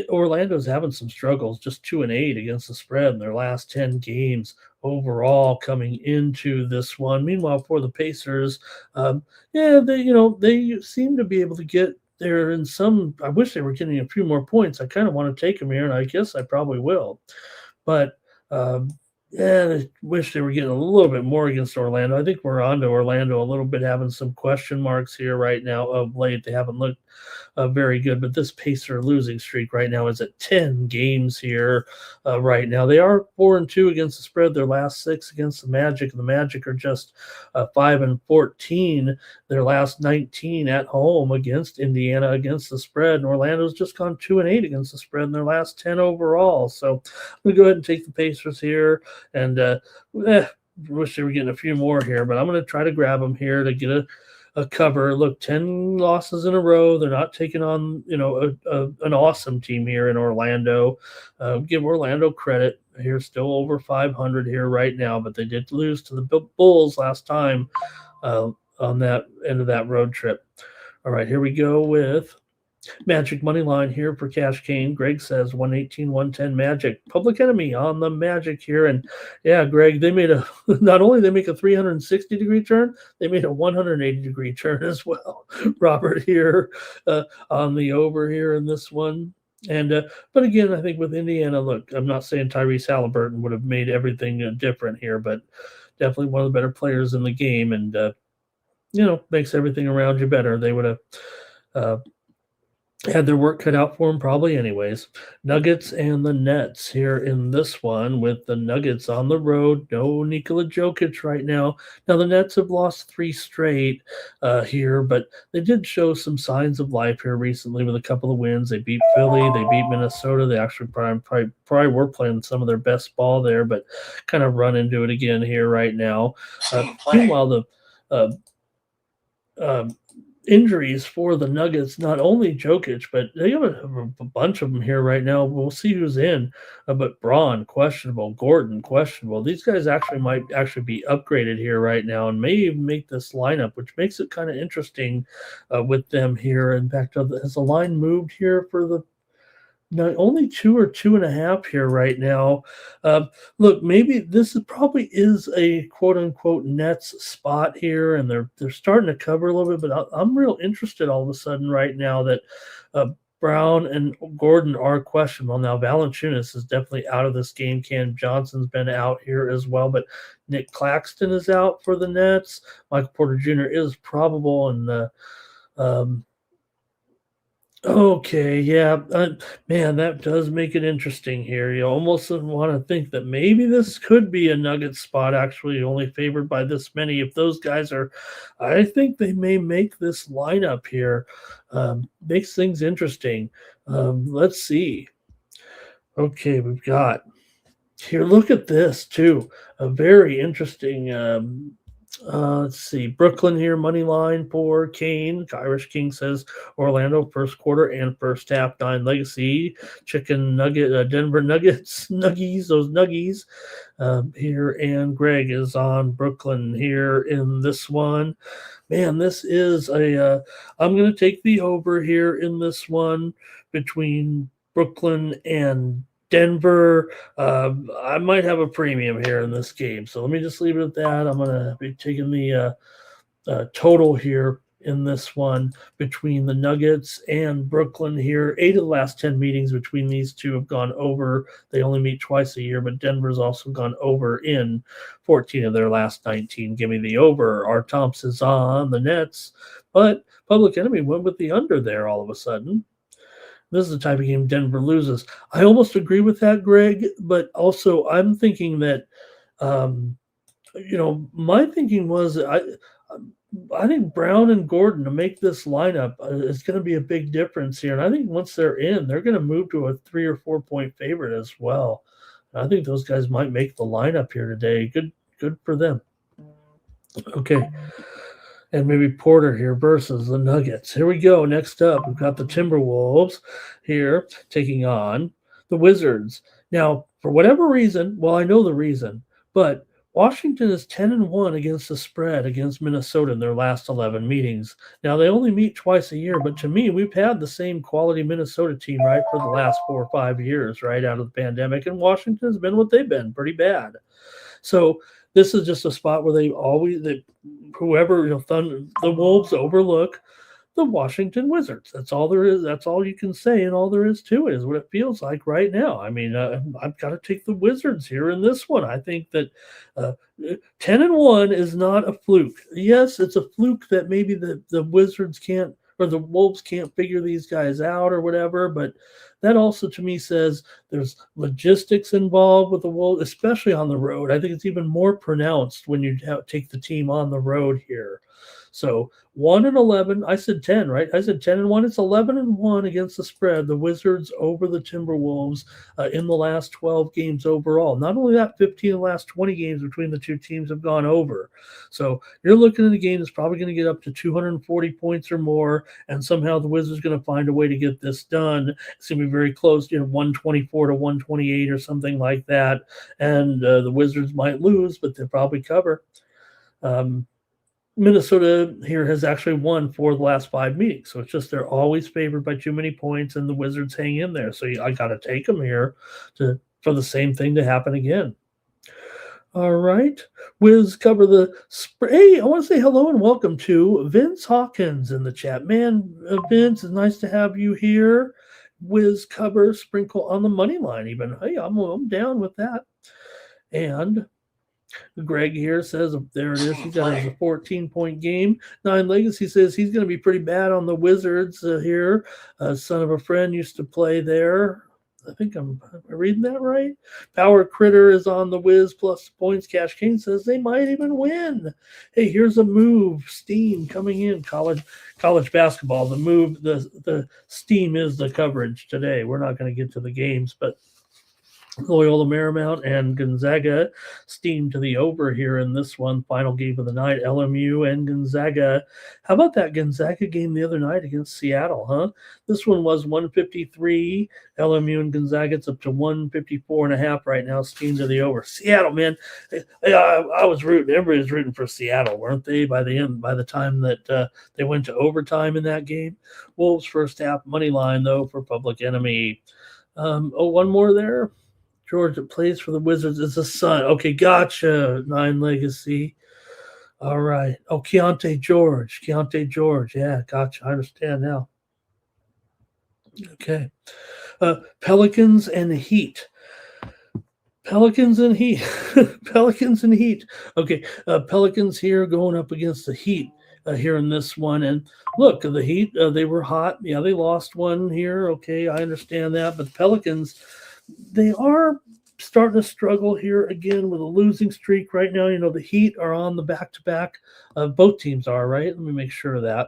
Orlando's having some struggles, just 2-8 against the spread in their last 10 games overall coming into this one. Meanwhile, for the Pacers, they seem to be able to get there in some. I wish they were getting a few more points. I kind of want to take them here, and I guess I probably will. But Yeah, I wish they were getting a little bit more against Orlando. I think we're on to Orlando a little bit, having some question marks here right now of late. They haven't looked very good, but this Pacer losing streak right now is at 10 games here right now. They are 4-2 against the spread. Their last 6 against the Magic, and the Magic are just 5-14. Their last 19 at home against Indiana against the spread, and Orlando's just gone 2-8 against the spread in their last 10 overall. So I'm going to go ahead and take the Pacers here. And wish they were getting a few more here, but I'm going to try to grab them here to get a cover. Look, 10 losses in a row. They're not taking on, an awesome team here in Orlando. Give Orlando credit. Here, still over 500 here right now, but they did lose to the Bulls last time on that end of that road trip. All right, here we go with Magic money line here for Cash Kane. Greg says 118, 110 Magic. Public Enemy on the Magic here. And yeah, Greg, they made not only they make a 360-degree turn, they made a 180-degree turn as well. Robert here on the over here in this one. And but again, I think with Indiana, look, I'm not saying Tyrese Halliburton would have made everything different here, but definitely one of the better players in the game, and makes everything around you better. They would have had their work cut out for them probably anyways. Nuggets and the Nets here in this one, with the Nuggets on the road. No Nikola Jokic right now. Now the Nets have lost 3 straight here, but they did show some signs of life here recently with a couple of wins. They beat Philly, they beat Minnesota. They actually probably were playing some of their best ball there, but kind of run into it again here right now. Meanwhile, the injuries for the Nuggets, not only Jokic, but they have a bunch of them here right now. We'll see who's in, but Braun, questionable. Gordon, questionable. These guys might be upgraded here right now and may even make this lineup, which makes it kind of interesting with them here. In fact, has the line moved here for the only 2 or 2.5 here right now. Look, maybe this probably is a quote unquote Nets spot here, and they're starting to cover a little bit. But I'm real interested all of a sudden right now that Brown and Gordon are questionable. Now Valanciunas is definitely out of this game. Cam Johnson's been out here as well, but Nick Claxton is out for the Nets. Michael Porter Jr. is probable, and okay, yeah, man, that does make it interesting here. You almost want to think that maybe this could be a Nugget spot, actually only favored by this many. If those guys are, I think they may make this lineup here. Makes things interesting. Let's see. Okay, we've got here, look at this too. A very interesting let's see. Brooklyn here, money line for Kane. Irish King says Orlando first quarter and first half 9 legacy. Chicken nugget, Denver Nuggets, Nuggies, those Nuggies here. And Greg is on Brooklyn here in this one. Man, this is I'm going to take the over here in this one between Brooklyn and Denver. I might have a premium here in this game, so let me just leave it at that. I'm going to be taking the total here in this one between the Nuggets and Brooklyn here. 8 of the last 10 meetings between these two have gone over. They only meet twice a year, but Denver's also gone over in 14 of their last 19. Give me the over. R. Thompson's on the Nets, but Public Enemy went with the under there all of a sudden. This is the type of game Denver loses. I almost agree with that, Greg, but also I'm thinking that, my thinking was I think Brown and Gordon to make this lineup is going to be a big difference here. And I think once they're in, they're going to move to a 3 or 4 point favorite as well. And I think those guys might make the lineup here today. Good for them. Okay. And maybe Porter here versus the Nuggets. Here we go. Next up, we've got the Timberwolves here taking on the Wizards. Now, for whatever reason, well, I know the reason, but Washington is 10-1 against the spread against Minnesota in their last 11 meetings. Now, they only meet twice a year, but to me, we've had the same quality Minnesota team, right, for the last 4 or 5 years, right, out of the pandemic, and Washington's been what they've been, pretty bad. So this is just a spot where whoever the Wolves overlook the Washington Wizards. That's all there is. That's all you can say, and all there is to it is what it feels like right now. I mean, I've got to take the Wizards here in this one. I think that 10-1 is not a fluke. Yes, it's a fluke that maybe the Wizards can't or the Wolves can't figure these guys out or whatever, but that also to me says there's logistics involved with the Wolves, especially on the road. I think it's even more pronounced when you take the team on the road here. So 1-11, I said 10, right? I said 10-1. It's 11-1 against the spread. The Wizards over the Timberwolves in the last 12 games overall. Not only that, 15 of the last 20 games between the two teams have gone over. So you're looking at a game that's probably going to get up to 240 points or more, and somehow the Wizards are going to find a way to get this done. It's going to be very close, 124 to 128 or something like that. And the Wizards might lose, but they'll probably cover. Minnesota here has actually won 4 of the last 5 meetings. So it's just they're always favored by too many points, and the Wizards hang in there. So I got to take them here for the same thing to happen again. All right. Wiz cover the hey, I want to say hello and welcome to Vince Hawkins in the chat. Man, Vince, it's nice to have you here. Wiz cover sprinkle on the money line even. Hey, I'm down with that. And Greg here says, there it is. He's got a 14-point game. Nine Legacy says he's going to be pretty bad on the Wizards here. Son of a friend used to play there. I think am I reading that right? Power Critter is on the Wiz plus points. Cash King says they might even win. Hey, here's a move. Steam coming in. College basketball. The move, the steam is the coverage today. We're not going to get to the games, but Loyola Marymount and Gonzaga steam to the over here in this one. Final game of the night, LMU and Gonzaga. How about that Gonzaga game the other night against Seattle, huh? This one was 153. LMU and Gonzaga, it's up to 154.5 right now. Steam to the over. Seattle, man. I was rooting. Everybody was rooting for Seattle, weren't they? By the time that they went to overtime in that game. Wolves first half money line, though, for Public Enemy. One more there. George that plays for the Wizards is the son. Okay, gotcha. Nine Legacy. All right. Oh, Keontae George. Yeah, gotcha. I understand now. Okay. Pelicans and Heat. Pelicans and Heat. Okay. Pelicans here going up against the Heat here in this one. And look, the Heat, they were hot. Yeah, they lost one here. Okay, I understand that. But the Pelicans, they are starting to struggle here again with a losing streak right now. The Heat are on the back-to-back. Both teams are, right? Let me make sure of that.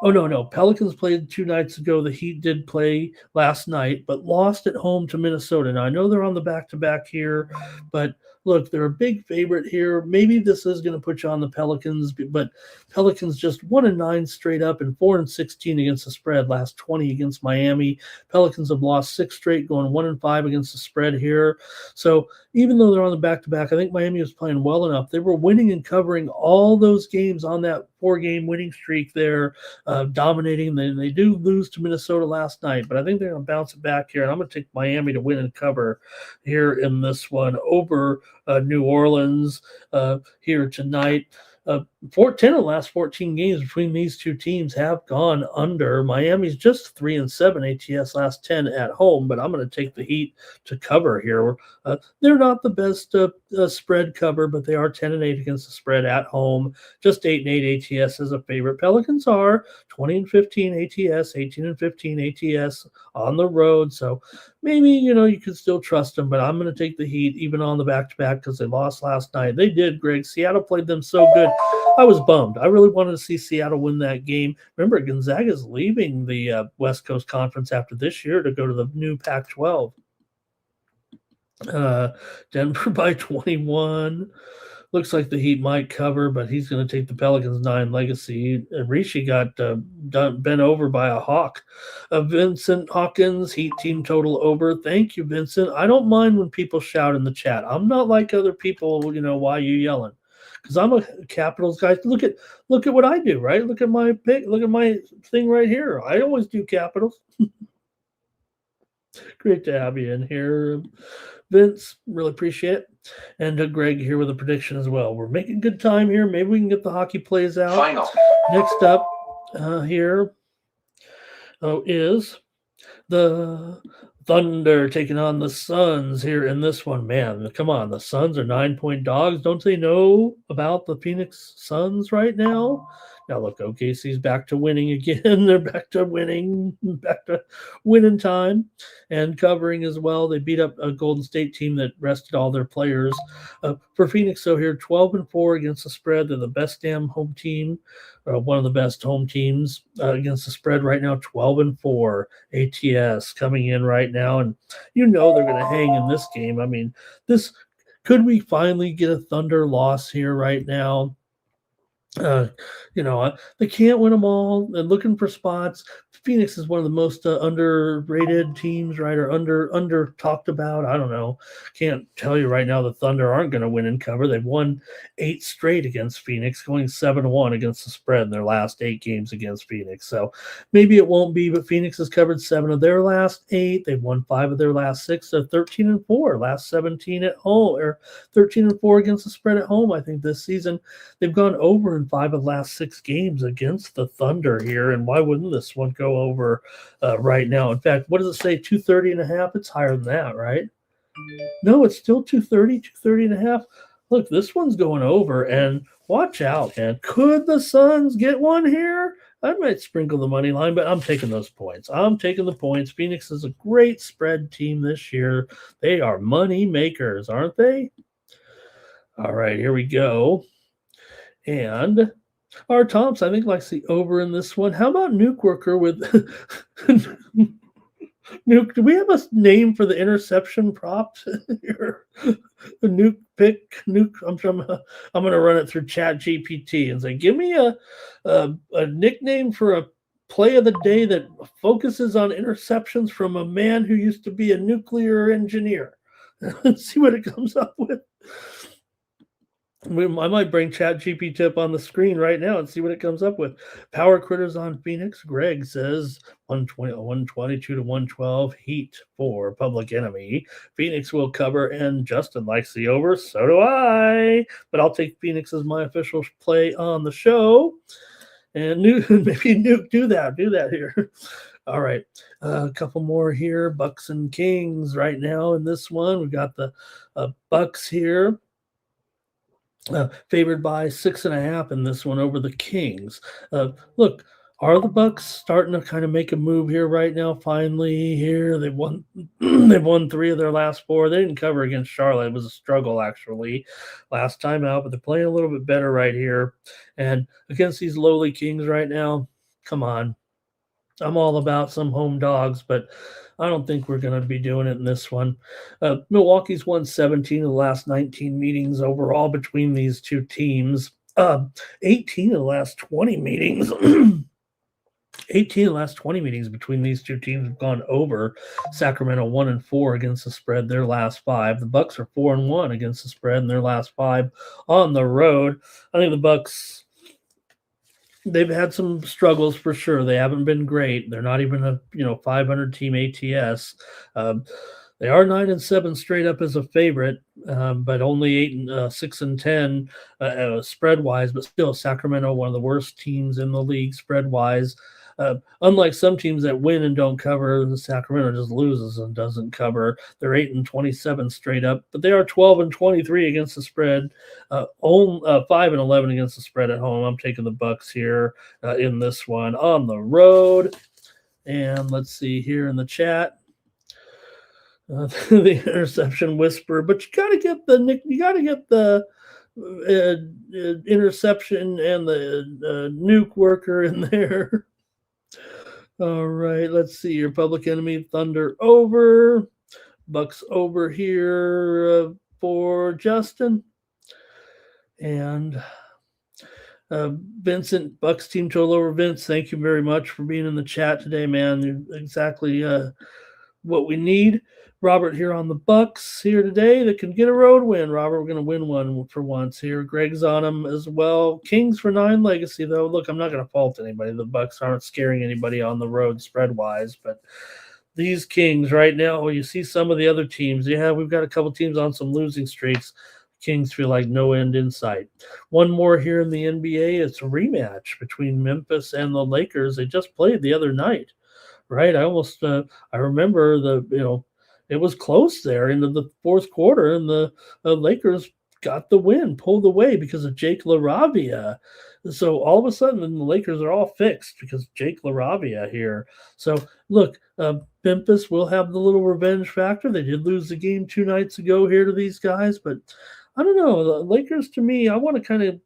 No. Pelicans played 2 nights ago. The Heat did play last night, but lost at home to Minnesota. Now, I know they're on the back-to-back here, but look, they're a big favorite here. Maybe this is going to put you on the Pelicans, but Pelicans just 1-9 straight up and 4-16 against the spread. Last 20 against Miami. Pelicans have lost 6 straight, going 1-5 against the spread here. So even though they're on the back-to-back, I think Miami was playing well enough. They were winning and covering all those games on that 4-game winning streak there, dominating. They do lose to Minnesota last night, but I think they're going to bounce it back here. And I'm going to take Miami to win and cover here in this one over New Orleans here tonight. 10 of the last 14 games between these two teams have gone under. Miami's just 3-7 ATS last 10 at home, but I'm going to take the Heat to cover here. They're not the best spread cover, but they are 10-8 against the spread at home. Just 8-8 ATS as a favorite. Pelicans are 20-15 ATS, 18-15 ATS on the road. So maybe, you can still trust them, but I'm going to take the Heat even on the back-to-back because they lost last night. They did, Greg. Seattle played them so good. I was bummed. I really wanted to see Seattle win that game. Remember, Gonzaga's leaving the West Coast Conference after this year to go to the new Pac-12. Denver by 21. Looks like the Heat might cover, but he's going to take the Pelicans 9 Legacy. Rishi got bent over by a Hawk. Vincent Hawkins, Heat team total over. Thank you, Vincent. I don't mind when people shout in the chat. I'm not like other people, why you yelling? Because I'm a Capitals guy. Look at what I do, right? Look at my pick. Look at my thing right here. I always do Capitals. Great to have you in here, Vince. Really appreciate it. And Greg here with a prediction as well. We're making good time here. Maybe we can get the hockey plays out. Final. Next up here is the Thunder taking on the Suns here in this one. Man, come on. The Suns are 9-point dogs. Don't they know about the Phoenix Suns right now? Now, look, OKC's back to winning again. They're back to winning time and covering as well. They beat up a Golden State team that rested all their players. For Phoenix, so here, 12-4 against the spread. They're the best damn home team, one of the best home teams against the spread right now. 12-4 ATS coming in right now, and they're going to hang in this game. I mean, could we finally get a Thunder loss here right now? They can't win them all. They're looking for spots. Phoenix is one of the most underrated teams, right? Or under talked about. I don't know. Can't tell you right now the Thunder aren't going to win and cover. They've won 8 straight against Phoenix, going 7-1 against the spread in their last 8 games against Phoenix. So maybe it won't be, but Phoenix has covered 7 of their last 8. They've won 5 of their last 6. So 13-4, last 17 at home, or 13-4 against the spread at home. I think this season they've gone over in 5 of the last 6 games against the Thunder here. And why wouldn't this one go over right now? In fact, what does it say? 230.5? It's higher than that, right? No, it's still 230.5. Look, this one's going over, and watch out, man. Could the Suns get one here? I might sprinkle the money line, but I'm taking those points. I'm taking the points. Phoenix is a great spread team this year. They are money makers, aren't they? All right, here we go. And our Thompson, I think, likes the over in this one. How about Nuke Worker with Nuke? Do we have a name for the interception prop here? The Nuke pick. Nuke. I'm going to run it through Chat GPT and say, give me a nickname for a play of the day that focuses on interceptions from a man who used to be a nuclear engineer. Let's see what it comes up with. I might bring Chat GPT up on the screen right now and see what it comes up with. Power Critters on Phoenix. Greg says 122 to 112. Heat for Public Enemy. Phoenix will cover, and Justin likes the over. So do I. But I'll take Phoenix as my official play on the show. And maybe Nuke, do that here. All right. A couple more here. Bucks and Kings right now in this one. We've got the Bucks here. Favored by 6.5 in this one over the Kings. Look, are the Bucks starting to kind of make a move here right now? Finally, here they've won 3 of their last 4. They didn't cover against Charlotte. It was a struggle actually last time out, but they're playing a little bit better right here. And against these lowly Kings right now, come on. I'm all about some home dogs, but I don't think we're going to be doing it in this one. Milwaukee's won 17 of the last 19 meetings overall between these two teams. 18 of the last 20 meetings. 18 of the last 20 meetings between these two teams have gone over. Sacramento 1-4 against the spread their last 5. The Bucks are 4-1 against the spread in their last 5 on the road. I think the Bucks, they've had some struggles for sure. They haven't been great. They're not even a 500 team ATS. They are 9-7 straight up as a favorite, but only 6-10 spread wise. But still, Sacramento, one of the worst teams in the league spread wise. Unlike some teams that win and don't cover, Sacramento just loses and doesn't cover. They're 8-27 straight up, but they are 12-23 against the spread. 5-11 against the spread at home. I'm taking the Bucks here in this one on the road. And let's see here in the chat. The interception whisper, but you got to get the interception and the nuke worker in there. All right, let's see your Public Enemy. Thunder over, Bucks over here for Justin, and Vincent, Bucks team total over. Vince, thank you very much for being in the chat today, man. You're exactly what we need. Robert here on the Bucks here today that can get a road win. Robert, we're going to win one for once here. Greg's on them as well. Kings for 9 legacy, though. Look, I'm not going to fault anybody. The Bucks aren't scaring anybody on the road spread-wise, but these Kings right now, you see some of the other teams. Yeah, we've got a couple teams on some losing streaks. Kings feel like no end in sight. One more here in the NBA. It's a rematch between Memphis and the Lakers. They just played the other night, right? I remember it was close there into the fourth quarter, and the Lakers got the win, pulled away because of Jake LaRavia. So all of a sudden, the Lakers are all fixed because Jake LaRavia here. So look, Memphis will have the little revenge factor. They did lose the game 2 nights ago here to these guys, but I don't know. The Lakers, to me, I want to kind of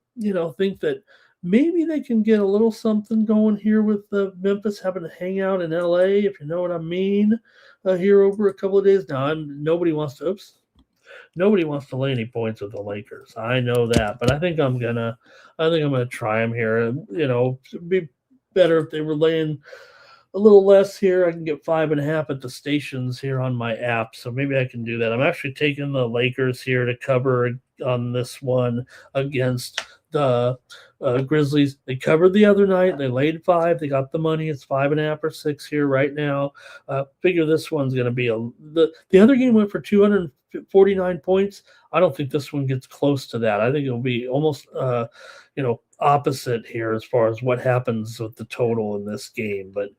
think that maybe they can get a little something going here with Memphis having to hang out in LA, if you know what I mean, here over a couple of days. Now, nobody wants to lay any points with the Lakers. I know that, but I think I'm gonna try them here. It'd be better if they were laying a little less here. I can get 5.5 at the stations here on my app, so maybe I can do that. I'm actually taking the Lakers here to cover on this one against the Grizzlies. They covered the other night. They laid 5. They got the money. It's 5.5 or 6 here right now. Figure this one's going to be the other game went for 249 points. I don't think this one gets close to that. I think it'll be almost opposite here as far as what happens with the total in this game. But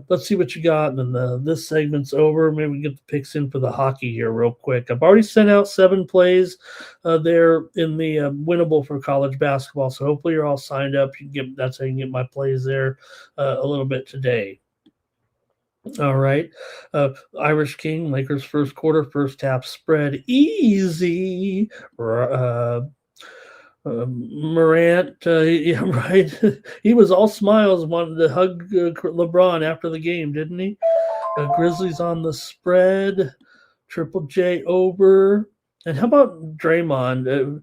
let's see what you got. And then this segment's over. Maybe we get the picks in for the hockey here real quick. I've already sent out 7 plays there in the winnable for college basketball. So hopefully you're all signed up. That's how you can get my plays there a little bit today. All right. Irish King, Lakers first quarter, first half spread. Easy. Morant, yeah, right. He was all smiles, wanted to hug LeBron after the game, didn't he? Grizzlies on the spread, Triple J over. And how about Draymond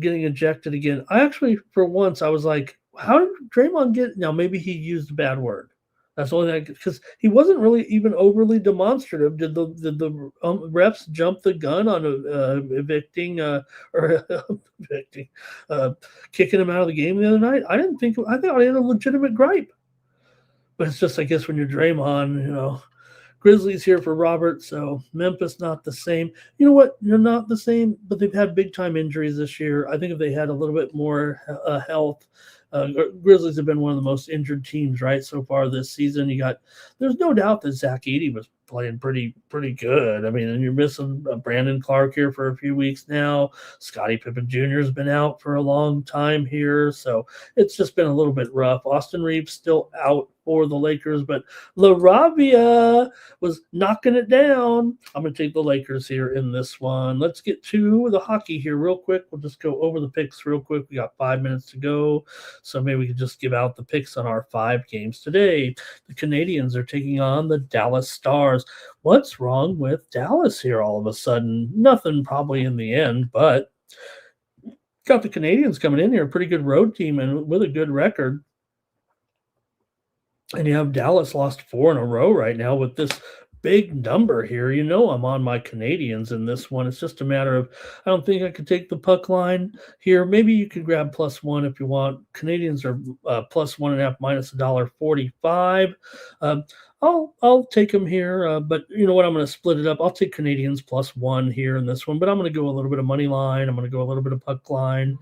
getting ejected again? I actually, for once, I was like, how did Draymond get? Now, maybe he used a bad word. That's the only thing, because he wasn't really even overly demonstrative. Did the refs jump the gun on evicting or evicting, kicking him out of the game the other night? I thought he had a legitimate gripe, but it's just, I guess, when you're Draymond, Grizzlies here for Robert. So Memphis not the same. You know what? You're not the same, but they've had big time injuries this year. I think if they had a little bit more health. Grizzlies have been one of the most injured teams, right, so far this season. There's no doubt that Zach Edey was playing pretty good. I mean, and you're missing Brandon Clark here for a few weeks now. Scottie Pippen Jr. has been out for a long time here, so it's just been a little bit rough. Austin Reeves still out for the Lakers, but LaRavia was knocking it down. I'm going to take the Lakers here in this one. Let's get to the hockey here real quick. We'll just go over the picks real quick. We got 5 minutes to go, so maybe we can just give out the picks on our 5 games today. The Canadians are taking on the Dallas Stars. What's wrong with Dallas here all of a sudden? Nothing probably in the end, but got the Canadians coming in here, a pretty good road team and with a good record. And you have Dallas lost 4 in a row right now with this big number here. I'm on my Canadians in this one. It's just a matter of, I don't think I could take the puck line here. Maybe you could grab +1 if you want. Canadians are +1.5 minus $1.45. I'll take them here, but you know what? I'm going to split it up. I'll take Canadians +1 here in this one, but I'm going to go a little bit of money line. I'm going to go a little bit of puck line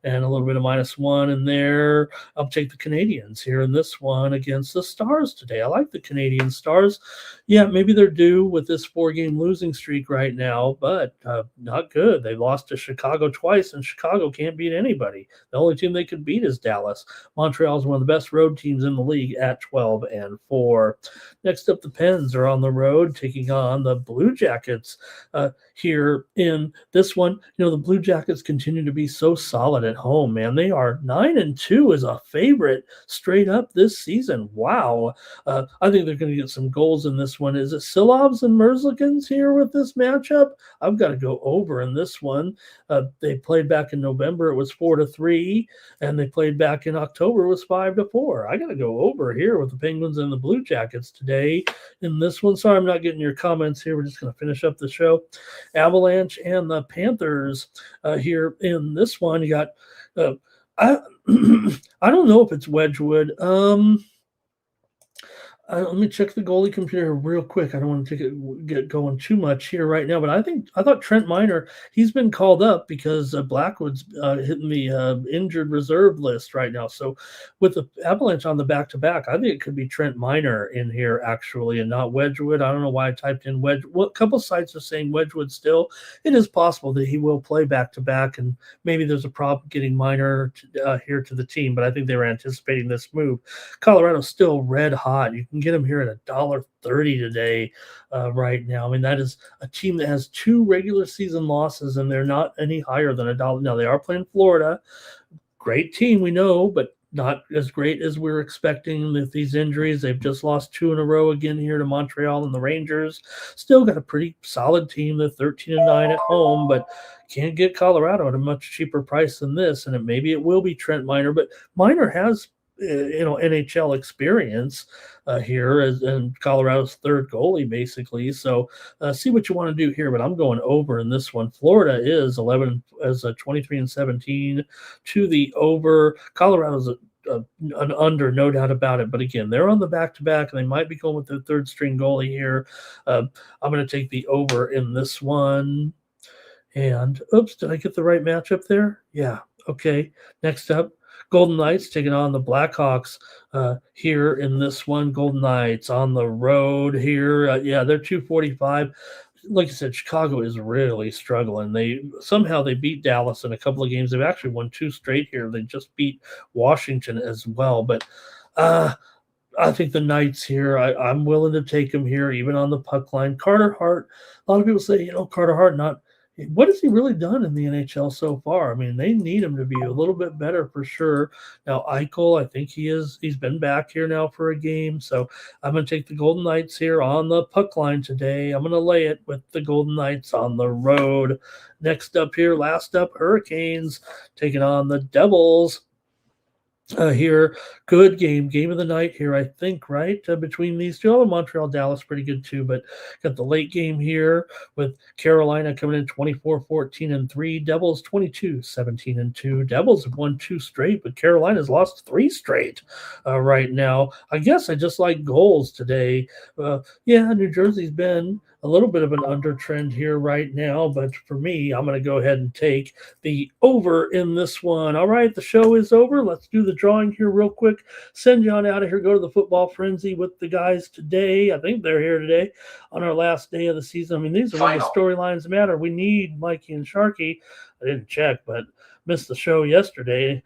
and a little bit of -1 in there. I'll take the Canadians here in this one against the Stars today. I like the Canadian Stars. Yeah, maybe they're due with this 4-game losing streak right now, but not good. They lost to Chicago twice, and Chicago can't beat anybody. The only team they could beat is Dallas. Montreal is one of the best road teams in the league at 12-4. Next up, the Pens are on the road taking on the Blue Jackets here in this one. The Blue Jackets continue to be so solid at home, man. They are 9-2 as a favorite straight up this season. Wow. I think they're going to get some goals in this one. Is it Silovs and Merzlikins here with this matchup? I've got to go over in this one. They played back in November. It was 4-3, and they played back in October. It was 5-4. I got to go over here with the Penguins and the Blue Jackets today in this one. Sorry, I'm not getting your comments here. We're just going to finish up the show. Avalanche and the Panthers here in this one. You got I don't know if it's Wedgwood. Let me check the goalie computer real quick. I don't want to get going too much here right now, but I thought Trent Miner, he's been called up because Blackwood's hitting the injured reserve list right now. So with the Avalanche on the back-to-back, I think it could be Trent Miner in here actually, and not Wedgwood. I don't know why I typed in Wedgwood. Well, a couple sites are saying Wedgwood still. It is possible that he will play back-to-back, and maybe there's a problem getting Miner here to the team, but I think they were anticipating this move. Colorado's still red hot. You can get them here at $1.30 today right now. I mean, that is a team that has 2 regular season losses, and they're not any higher than $1. Now, they are playing Florida. Great team, we know, but not as great as we're expecting with these injuries. They've just lost 2 in a row again here to Montreal and the Rangers. Still got a pretty solid team. They're 13-9 at home, but can't get Colorado at a much cheaper price than this. And maybe it will be Trent Miner, but Miner has NHL experience here and Colorado's third goalie basically. So see what you want to do here, but I'm going over in this one. Florida is 23-17 to the over. Colorado's an under, no doubt about it. But again, they're on the back-to-back, and they might be going with their third string goalie here. I'm going to take the over in this one. And oops, did I get the right matchup there? Yeah. Okay. Next up, Golden Knights taking on the Blackhawks here in this one. Golden Knights on the road here. Yeah, they're 245. Like I said, Chicago is really struggling. They beat Dallas in a couple of games. They've actually won 2 straight here. They just beat Washington as well. But I think the Knights here, I'm willing to take them here, even on the puck line. Carter Hart, a lot of people say, Carter Hart not – what has he really done in the NHL so far? I mean, they need him to be a little bit better for sure. Now, Eichel, I think he's been back here now for a game. So I'm going to take the Golden Knights here on the puck line today. I'm going to lay it with the Golden Knights on the road. Next up here, last up, Hurricanes taking on the Devils. Here, good game of the night here, I think, right? Between these two. Oh, Montreal, Dallas, pretty good too, but got the late game here with Carolina coming in 24-14-3, Devils 22-17-2. Devils have won 2 straight, but Carolina's lost 3 straight right now. I guess I just like goals today. New Jersey's been a little bit of an under trend here right now, but for me, I'm going to go ahead and take the over in this one. All right, the show is over. Let's do the drawing here real quick. Send you on out of here. Go to the Football Frenzy with the guys today. I think they're here today on our last day of the season. I mean, these are when the storylines matter. We need Mikey and Sharky. I didn't check, but missed the show yesterday.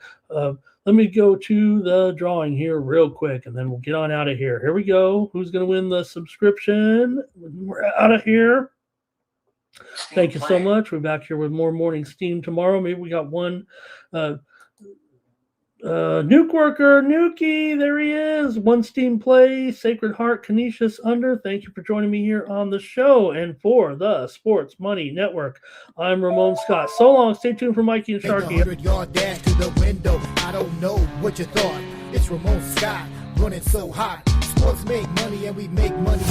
Let me go to the drawing here real quick, and then we'll get on out of here. Here we go. Who's going to win the subscription? We're out of here. Thank you so much. We're back here with more Morning Steam tomorrow. Maybe we got one Nuke Worker, Nuki, there he is. One Steam Play, Sacred Heart, Canisius under. Thank you for joining me here on the show and for the Sports Money Network. I'm Ramon Scott. So long. Stay tuned for Mikey and Sharky. 100-yard dash to the window. I don't know what you thought. It's Ramon Scott running so hot. Sports make money and we make money.